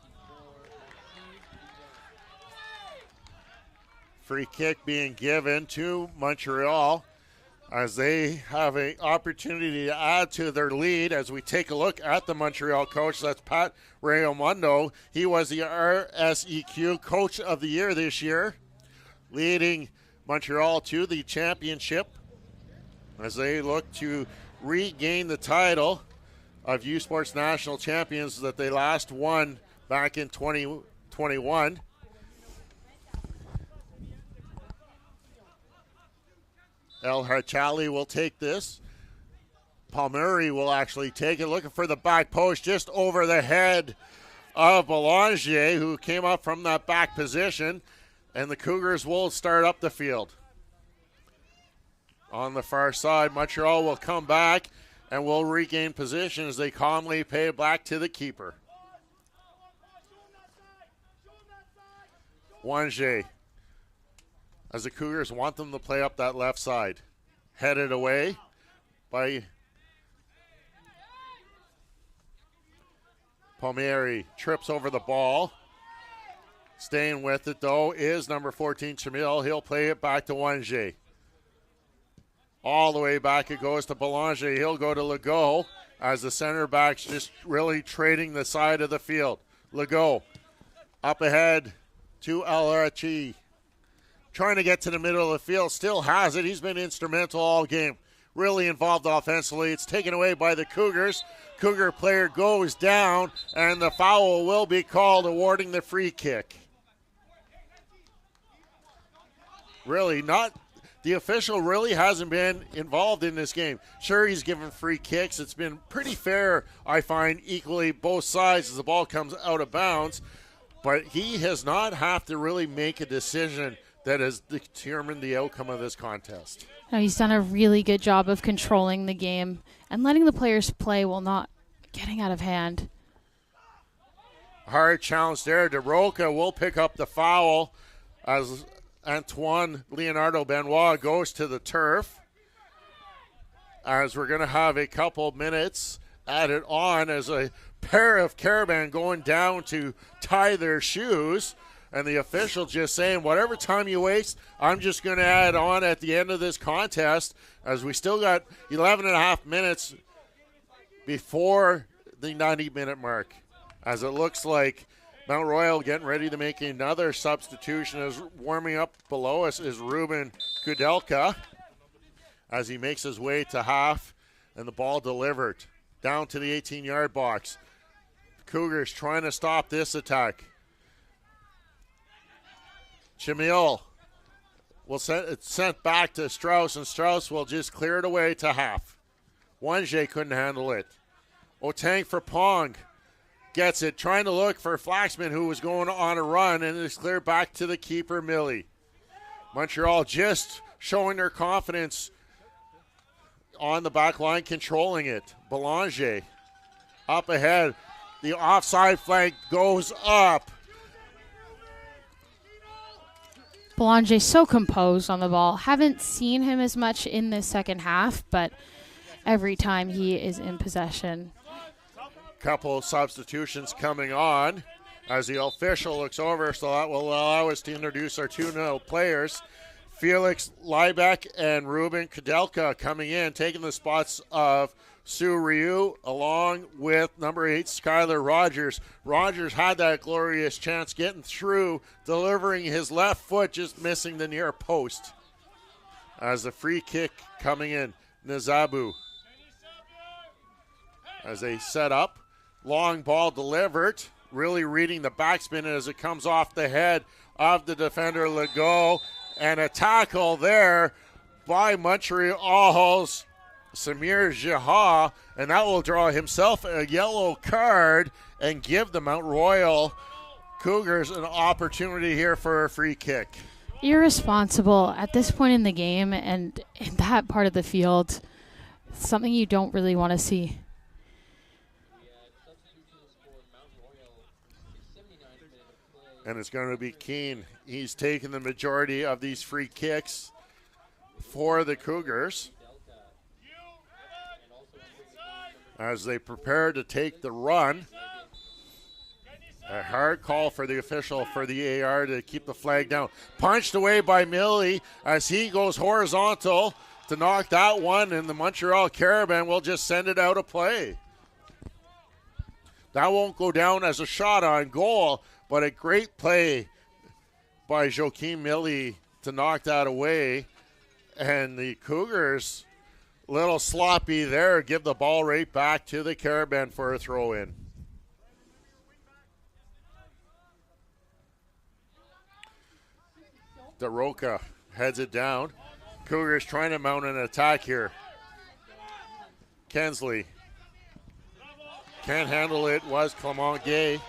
Free kick being given to Montreal as they have an opportunity to add to their lead. As we take a look at the Montreal coach, that's Pat Raimondo. He was the RSEQ Coach of the Year this year, leading Montreal to the championship as they look to regain the title of U Sports National Champions that they last won back in 2021. El Harchali will take this. Palmieri will actually take it, looking for the back post just over the head of Belanger, who came up from that back position, and the Cougars will start up the field. On the far side, Montreal will come back and will regain position as they calmly pay it back to the keeper. Wange, as the Cougars want them to play up that left side. Headed away by Palmieri trips over the ball. Staying with it, though, is number 14, Chamil. He'll play it back to Wange. All the way back it goes to Belanger. He'll go to Legault as the center back's just really trading the side of the field. Legault up ahead to Alarachi. Trying to get to the middle of the field. Still has it. He's been instrumental all game. Really involved offensively. It's taken away by the Cougars. Cougar player goes down, and the foul will be called, awarding the free kick. Really not, the official really hasn't been involved in this game. Sure, he's given free kicks. It's been pretty fair, I find, equally both sides as the ball comes out of bounds. But he has not have to really make a decision that has determined the outcome of this contest. No, he's done a really good job of controlling the game and letting the players play while not getting out of hand. Hard challenge there. DeRoca will pick up the foul as Antoine Leonardo Benoit goes to the turf. As we're going to have a couple minutes added on as a pair of Caravan going down to tie their shoes. And the official just saying, whatever time you waste, I'm just going to add on at the end of this contest, as we still got 11 and a half minutes before the 90-minute mark. As it looks like Mount Royal getting ready to make another substitution. As warming up below us is Ruben Kudelka as he makes his way to half, and the ball delivered down to the 18-yard box. Cougars trying to stop this attack. Chamil will sent back to Strauss, and Strauss will just clear it away to half. Wange couldn't handle it. Otang for Pong. Gets it, trying to look for Flaxman, who was going on a run, and it's cleared back to the keeper, Millie. Montreal just showing their confidence on the back line, controlling it. Belanger up ahead. The offside flag goes up. Belanger so composed on the ball. Haven't seen him as much in the second half, but every time he is in possession. Couple substitutions coming on as the official looks over, so that will allow us to introduce our two new players. Felix Liebeck and Ruben Kudelka coming in, taking the spots of Sue Ryu along with number 8 Skylar Rogers. Rogers had that glorious chance getting through, delivering his left foot, just missing the near post. As the free kick coming in, Nazabu. As they set up. Long ball delivered, really reading the backspin as it comes off the head of the defender Legault, and a tackle there by Montreal's Samir Jihad, and that will draw himself a yellow card and give the Mount Royal Cougars an opportunity here for a free kick. Irresponsible at this point in the game and in that part of the field. Something you don't really want to see. And it's going to be Keane. He's taken the majority of these free kicks for the Cougars as they prepare to take the run. A hard call for the official for the AR to keep the flag down. Punched away by Millie as he goes horizontal to knock that one, and the Montreal Caravan will just send it out of play. That won't go down as a shot on goal, but a great play by Joaquin Millie to knock that away. And the Cougars, a little sloppy there, give the ball right back to the Caravan for a throw-in. DeRoca heads it down. Cougars trying to mount an attack here. Kensley can't handle it, was Clement Gay.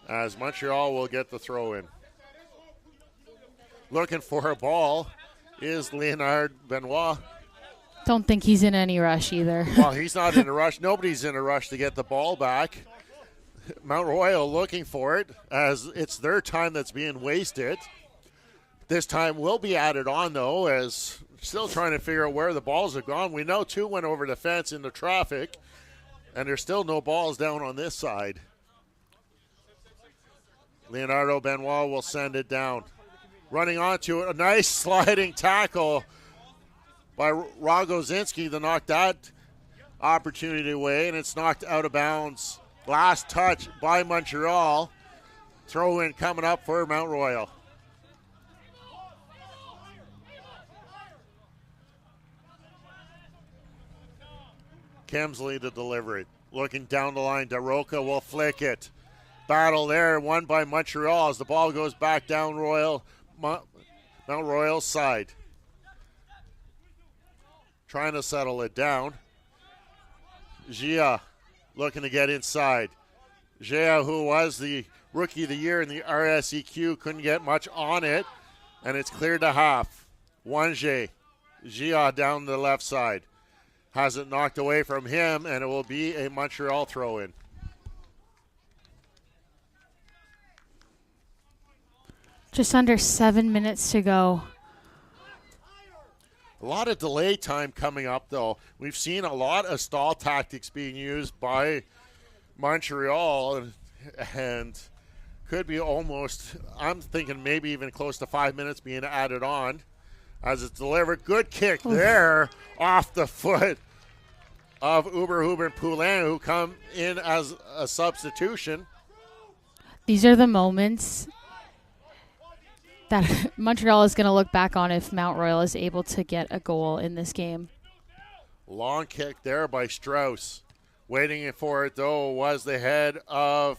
As Montreal will get the throw in. Looking for a ball is Leonard Benoit. Don't think he's in any rush either. Well, he's not in a rush. Nobody's in a rush to get the ball back. Mount Royal looking for it as it's their time that's being wasted. This time will be added on, though, as still trying to figure out where the balls have gone. We know 2 went over the fence into traffic And there's still no balls down on this side. Leonardo Benoit will send it down. Running onto it, a nice sliding tackle by Rogozinski to knock that opportunity away, and it's knocked out of bounds. Last touch by Montreal. Throw in coming up for Mount Royal. Kemsley to deliver it. Looking down the line, DeRoca will flick it. Battle there, won by Montreal as the ball goes back down Mount Royal's side. Trying to settle it down. Gia looking to get inside. Gia, who was the Rookie of the Year in the RSEQ, couldn't get much on it, and it's cleared to half. Wange, Gia down the left side. Has it knocked away from him, and it will be a Montreal throw-in. Just under 7 minutes to go. A lot of delay time coming up, though. We've seen a lot of stall tactics being used by Montreal, and could be almost, I'm thinking maybe even close to 5 minutes being added on as it's delivered. Good kick there off the foot of Huber Poulin, who come in as a substitution. These are the moments that Montreal is going to look back on if Mount Royal is able to get a goal in this game. Long kick there by Strauss. Waiting for it, though, was the head of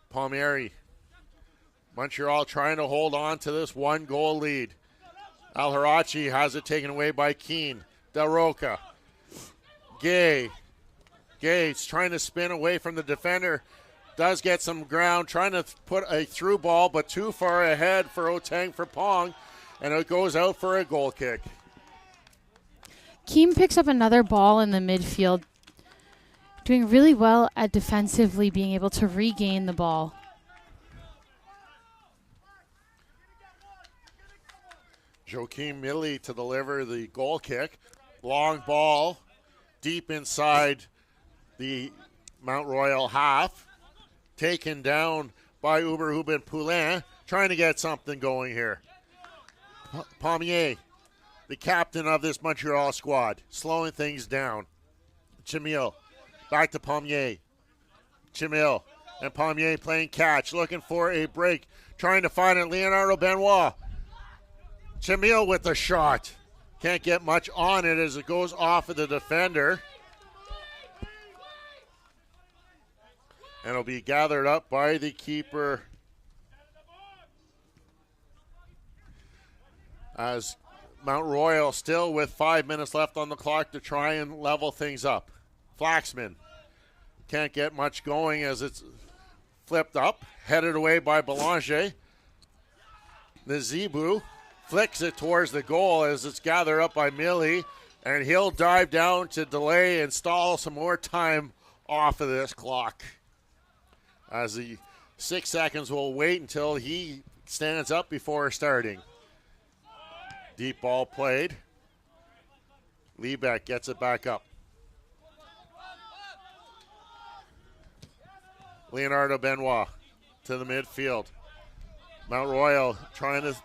Palmieri. Montreal trying to hold on to this 1-goal lead. Alharachi has it taken away by Keane. DeRoca. Gay's trying to spin away from the defender. Does get some ground, trying to put a through ball, but too far ahead for Otang for Pong, and it goes out for a goal kick. Keem picks up another ball in the midfield, doing really well at defensively being able to regain the ball. Joaquim Millie to deliver the goal kick. Long ball, deep inside the Mount Royal half. Taken down by Huber Poulin, trying to get something going here. Pommier, the captain of this Montreal squad, slowing things down. Chimil, back to Pommier. Chimil and Pommier playing catch, looking for a break, trying to find it. Leonardo Benoit. Chimil with the shot. Can't get much on it as it goes off of the defender. And it'll be gathered up by the keeper as Mount Royal still with 5 minutes left on the clock to try and level things up. Flaxman can't get much going as it's flipped up, headed away by Belanger. Nazibu flicks it towards the goal as it's gathered up by Millie, and he'll dive down to delay and stall some more time off of this clock. As the 6 seconds will wait until he stands up before starting. Deep ball played. Liebeck gets it back up. Leonardo Benoit to the midfield. Mount Royal trying to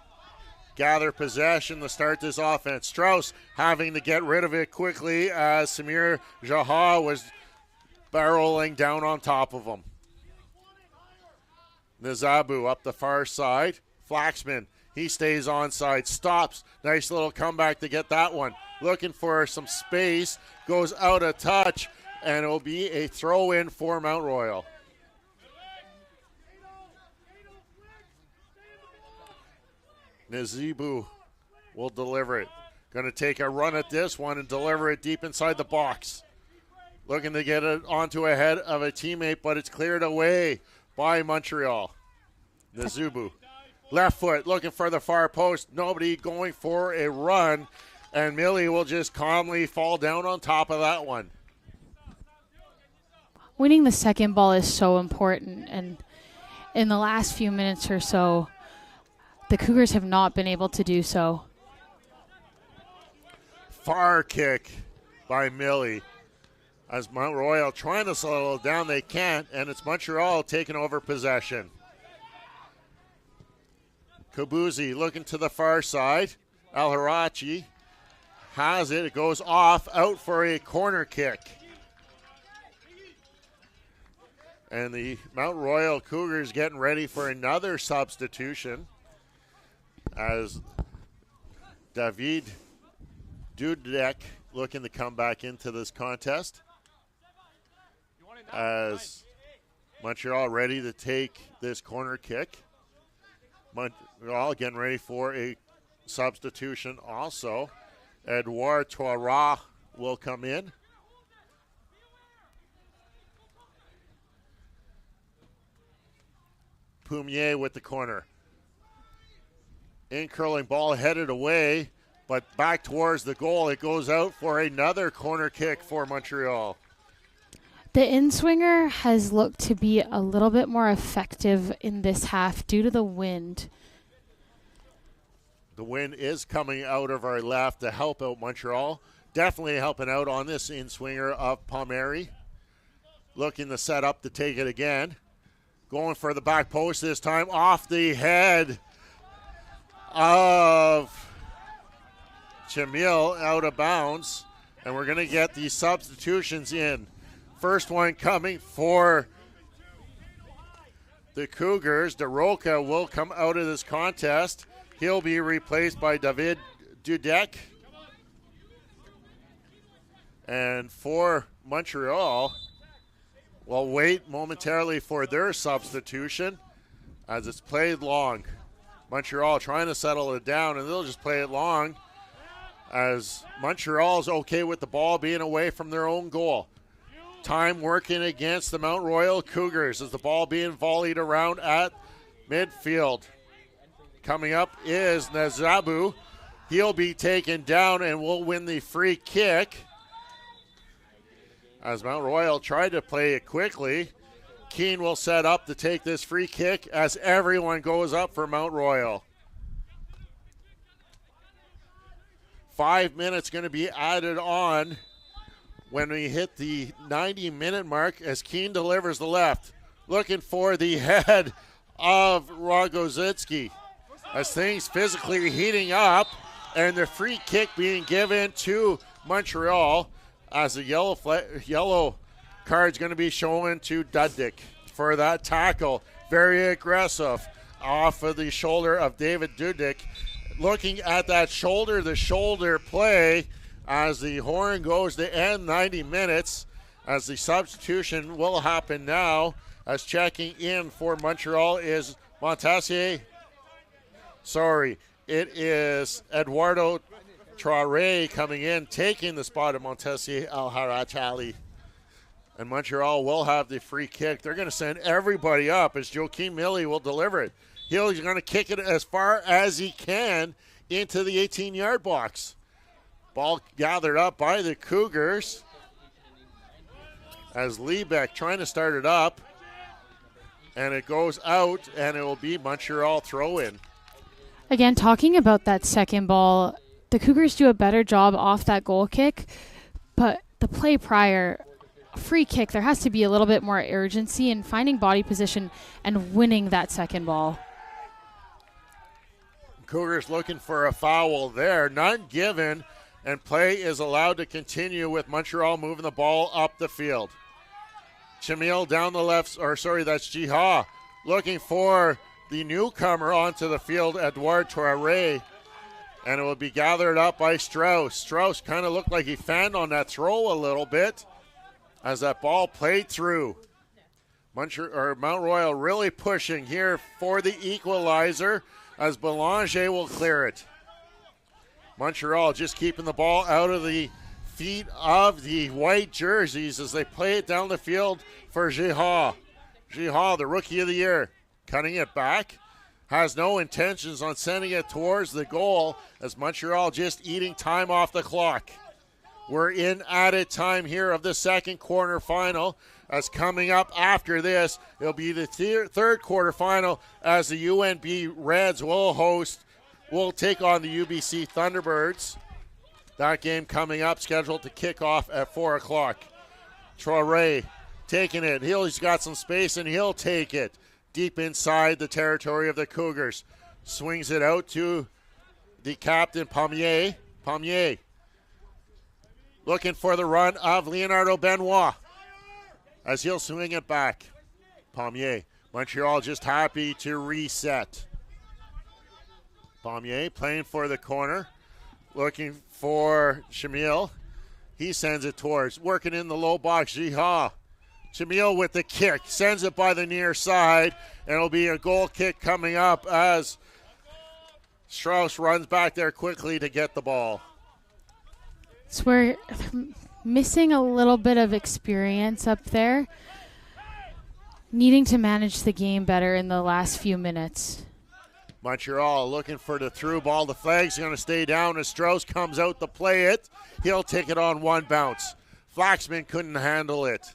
gather possession to start this offense. Strauss having to get rid of it quickly as Samir Jaha was barreling down on top of him. Nizabu up the far side. Flaxman, he stays onside, stops. Nice little comeback to get that one. Looking for some space, goes out of touch, and it'll be a throw-in for Mount Royal. Nizabu will deliver it. Going to take a run at this one and deliver it deep inside the box. Looking to get it onto a head of a teammate, but it's cleared away by Montreal. Nizabu, left foot, looking for the far post. Nobody going for a run, and Millie will just calmly fall down on top of that one. Winning the second ball is so important, and in the last few minutes or so, the Cougars have not been able to do so. Far kick by Millie. As Mount Royal trying to slow it down, they can't, and it's Montreal taking over possession. Kabuzi looking to the far side. Al-Harachi has it. It goes off, out for a corner kick. And the Mount Royal Cougars getting ready for another substitution as David Dudek looking to come back into this contest. As Montreal ready to take this corner kick. Montreal getting ready for a substitution also. Edouard Toira will come in. Pumier with the corner. In curling ball headed away, but back towards the goal. It goes out for another corner kick for Montreal. The in-swinger has looked to be a little bit more effective in this half due to the wind. The wind is coming out of our left to help out Montreal. Definitely helping out on this in-swinger of Palmieri. Looking to set up to take it again. Going for the back post this time. Off the head of Jamil, out of bounds. And we're going to get the substitutions in. First one coming for the Cougars. DeRoca will come out of this contest. He'll be replaced by David Dudek. And for Montreal, we'll wait momentarily for their substitution as it's played long. Montreal trying to settle it down, and they'll just play it long as Montreal's okay with the ball being away from their own goal. Time working against the Mount Royal Cougars as the ball being volleyed around at midfield. Coming up is Nazabu. He'll be taken down and will win the free kick. As Mount Royal tried to play it quickly, Keene will set up to take this free kick as everyone goes up for Mount Royal. 5 minutes going to be added on when we hit the 90-minute mark as Keene delivers the left. Looking for the head of Rogozitsky as things physically heating up, and the free kick being given to Montreal as the yellow card's going to be shown to Dudek for that tackle. Very aggressive off of the shoulder of David Dudek. Looking at that shoulder-to-shoulder play as the horn goes to end 90 minutes, as the substitution will happen now, as checking in for Montreal is Montassier. Sorry, it is Eduardo Traoré coming in, taking the spot of Montessier Al-Harachali. And Montreal will have the free kick. They're going to send everybody up as Joaquin Millie will deliver it. He's going to kick it as far as he can into the 18-yard box. Ball gathered up by the Cougars as Liebeck trying to start it up. And it goes out, and it will be Montreal throw-in. Again, talking about that second ball, the Cougars do a better job off that goal kick, but the play prior, free kick, there has to be a little bit more urgency in finding body position and winning that second ball. Cougars looking for a foul there, none given, and play is allowed to continue with Montreal moving the ball up the field. Jamil down the left, that's Jiha looking for the newcomer onto the field, Edouard Traoré, and it will be gathered up by Strauss. Strauss kind of looked like he fanned on that throw a little bit as that ball played through. Mount Royal really pushing here for the equalizer as Belanger will clear it. Montreal just keeping the ball out of the feet of the white jerseys as they play it down the field for Jiha. Jiha, the rookie of the year, cutting it back. Has no intentions on sending it towards the goal as Montreal just eating time off the clock. We're in added time here of the second quarterfinal. As coming up after this, it'll be the third quarterfinal as the UNB Reds will take on the UBC Thunderbirds. That game coming up, scheduled to kick off at 4 o'clock. Traoré taking it. He's got some space, and he'll take it deep inside the territory of the Cougars. Swings it out to the captain, Pommier. Pommier looking for the run of Leonardo Benoit as he'll swing it back. Pommier. Montreal just happy to reset. Pommier playing for the corner. Looking for Shamil. He sends it towards. Working in the low box. Jiha. Shamil with the kick. Sends it by the near side. And it'll be a goal kick coming up as Strauss runs back there quickly to get the ball. So we're missing a little bit of experience up there. Needing to manage the game better in the last few minutes. Montreal looking for the through ball. The flag's going to stay down as Strauss comes out to play it. He'll take it on one bounce. Flaxman couldn't handle it.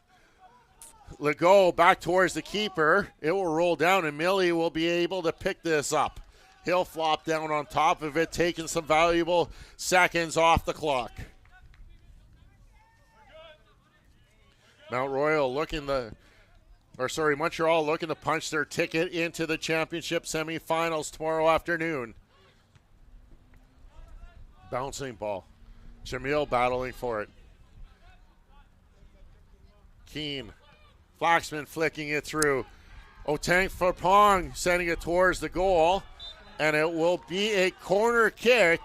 Legault back towards the keeper. It will roll down, and Millie will be able to pick this up. He'll flop down on top of it, taking some valuable seconds off the clock. Montreal looking to punch their ticket into the championship semifinals tomorrow afternoon. Bouncing ball. Jamil battling for it. Keane. Flaxman flicking it through. Otang Fapong sending it towards the goal. And it will be a corner kick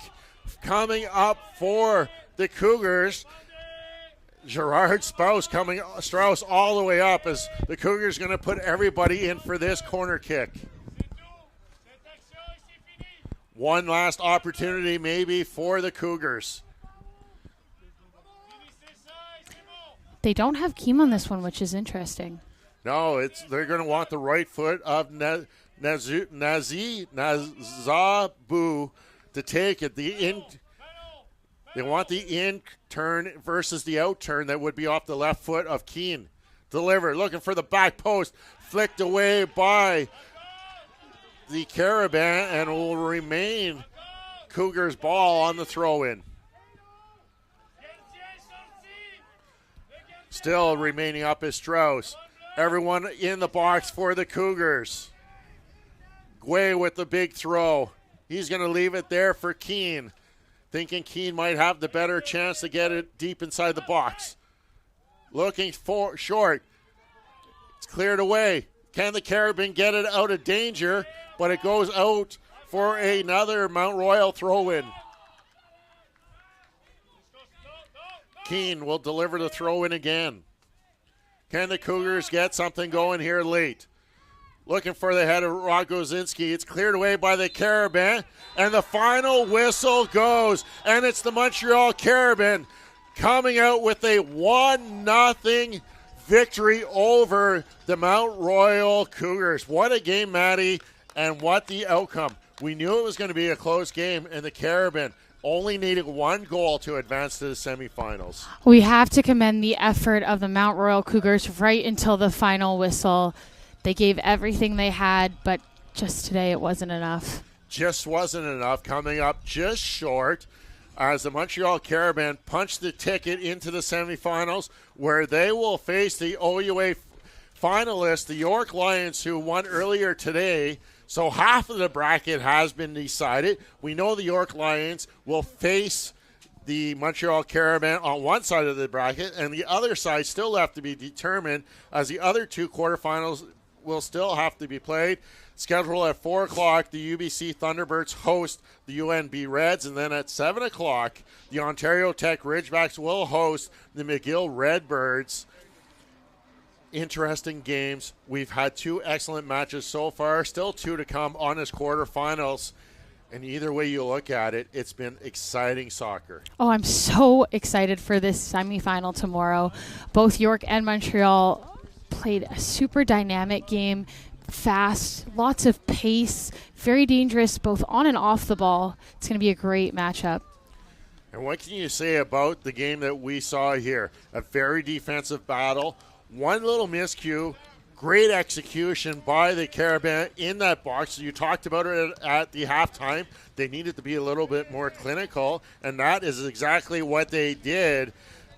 coming up for the Cougars. Gerard Strauss all the way up as the Cougars going to put everybody in for this corner kick. One last opportunity maybe for the Cougars. They don't have Keem on this one, which is interesting. No, they're going to want the right foot of Nazabu to take it. They want the in turn versus the out turn that would be off the left foot of Keane. Delivered, looking for the back post, flicked away by the Caravan, and will remain Cougars ball on the throw-in. Still remaining up is Strauss. Everyone in the box for the Cougars. Guay with the big throw. He's going to leave it there for Keane. Thinking Keane might have the better chance to get it deep inside the box. Looking for short. It's cleared away. Can the Carabin get it out of danger? But it goes out for another Mount Royal throw-in. Keane will deliver the throw-in again. Can the Cougars get something going here late? Looking for the head of Rogozinski. It's cleared away by the Carabin. And the final whistle goes. And it's the Montreal Carabin coming out with a 1-0 victory over the Mount Royal Cougars. What a game, Maddie, and what the outcome. We knew it was going to be a close game, and the Carabin only needed one goal to advance to the semifinals. We have to commend the effort of the Mount Royal Cougars right until the final whistle. They gave everything they had, but just today it wasn't enough. Just wasn't enough, coming up just short as the Montreal Carabin punched the ticket into the semifinals, where they will face the OUA finalists, the York Lions, who won earlier today. So half of the bracket has been decided. We know the York Lions will face the Montreal Carabin on one side of the bracket, and the other side still left to be determined, as the other two quarterfinals will still have to be played. Scheduled at 4 o'clock, the UBC Thunderbirds host the UNB Reds, and then at 7 o'clock, the Ontario Tech Ridgebacks will host the McGill Redbirds. Interesting games. We've had 2 excellent matches so far, still 2 to come on this quarterfinals. And either way you look at it, it's been exciting soccer. Oh, I'm so excited for this semifinal tomorrow. Both York and Montreal played a super dynamic game, fast, lots of pace, very dangerous both on and off the ball. It's going to be a great matchup. And what can you say about the game that we saw here? A very defensive battle. One little miscue, great execution by the Carabin in that box. You talked about it at the halftime. They needed to be a little bit more clinical, and that is exactly what they did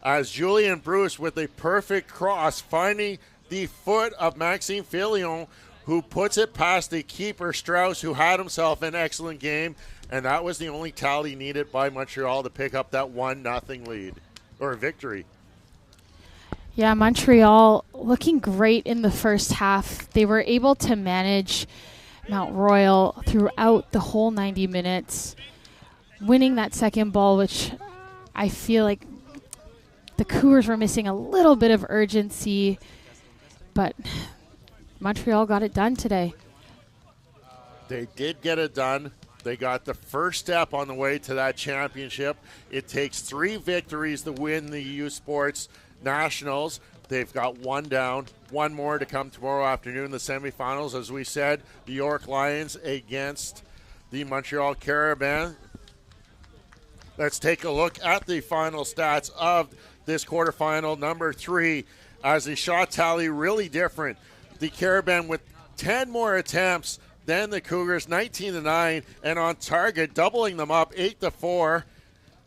as Julian Bruce with a perfect cross, finding the foot of Maxime Filion, who puts it past the keeper, Strauss, who had himself an excellent game. And that was the only tally needed by Montreal to pick up that 1-0 lead, or victory. Yeah, Montreal looking great in the first half. They were able to manage Mount Royal throughout the whole 90 minutes, winning that second ball, which I feel like the Cougars were missing a little bit of urgency, but Montreal got it done today. They did get it done. They got the first step on the way to that championship. It takes 3 victories to win the U Sports Nationals. They've got 1 down, 1 more to come tomorrow afternoon, the semifinals. As we said, the York Lions against the Montreal Carabin. Let's take a look at the final stats of this quarterfinal, number 3, as the shot tally really different. The Carabin with 10 more attempts than the Cougars, 19-9, and on target, doubling them up, 8-4.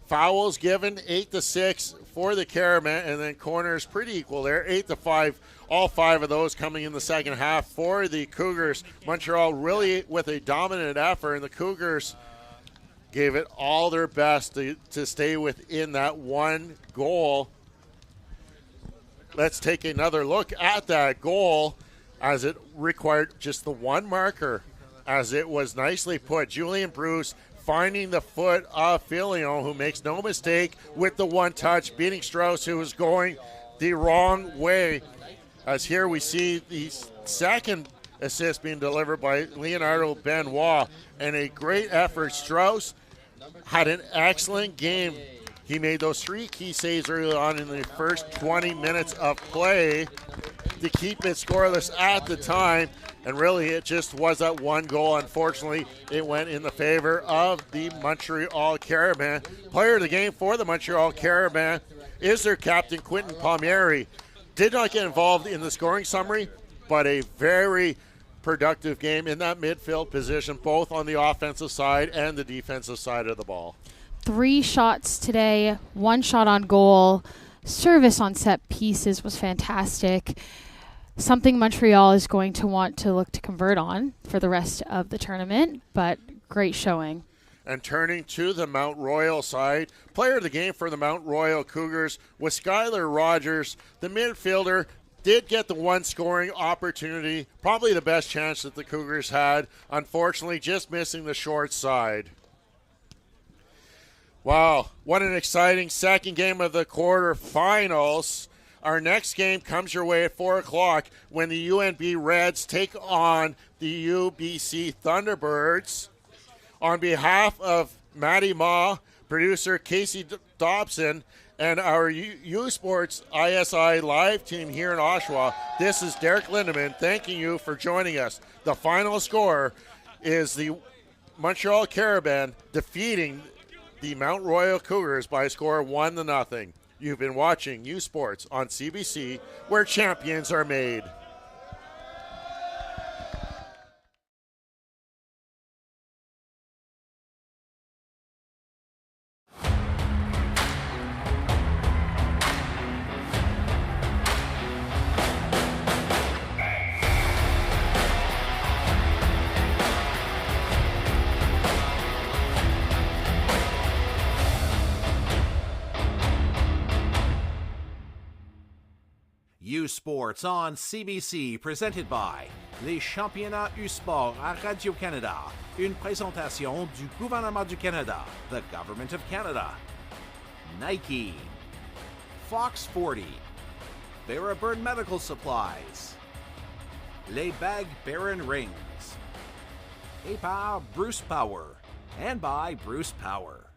Fouls given, 8-6 for the Carabin, and then corners pretty equal there, 8-5. All 5 of those coming in the second half for the Cougars. Montreal really with a dominant effort, and the Cougars gave it all their best to stay within that 1 goal. Let's take another look at that goal, as it required just the 1 marker, as it was nicely put. Julian Bruce finding the foot of Filion, who makes no mistake with the 1 touch, beating Strauss, who was going the wrong way. As here we see the second assist being delivered by Leonardo Benoit, and a great effort. Strauss had an excellent game. He made those 3 key saves early on in the first 20 minutes of play to keep it scoreless at the time, and really it just was that 1 goal. Unfortunately, it went in the favor of the Montreal Carabin. Player of the game for the Montreal Carabin is their captain, Quentin Palmieri. Did not get involved in the scoring summary, but a very productive game in that midfield position, both on the offensive side and the defensive side of the ball. 3 shots today, 1 shot on goal. Service on set pieces was fantastic. Something Montreal is going to want to look to convert on for the rest of the tournament, but great showing. And turning to the Mount Royal side, player of the game for the Mount Royal Cougars was Skylar Rogers. The midfielder did get the 1 scoring opportunity, probably the best chance that the Cougars had. Unfortunately, just missing the short side. Wow, what an exciting second game of the quarterfinals. Our next game comes your way at 4 o'clock when the UNB Reds take on the UBC Thunderbirds. On behalf of Maddie Ma, producer Casey Dobson, and our U Sports ISI live team here in Oshawa, this is Derek Lindeman thanking you for joining us. The final score is the Montreal Carabin defeating the Mount Royal Cougars by a score of 1-0. You've been watching U Sports on CBC, where champions are made. U Sports on CBC, presented by les championnats U-Sport à Radio-Canada, une présentation du gouvernement du Canada, the Government of Canada. Nike, Fox 40, Barabird Medical Supplies, Les Bag Baron Rings, et par Bruce Power, and by Bruce Power.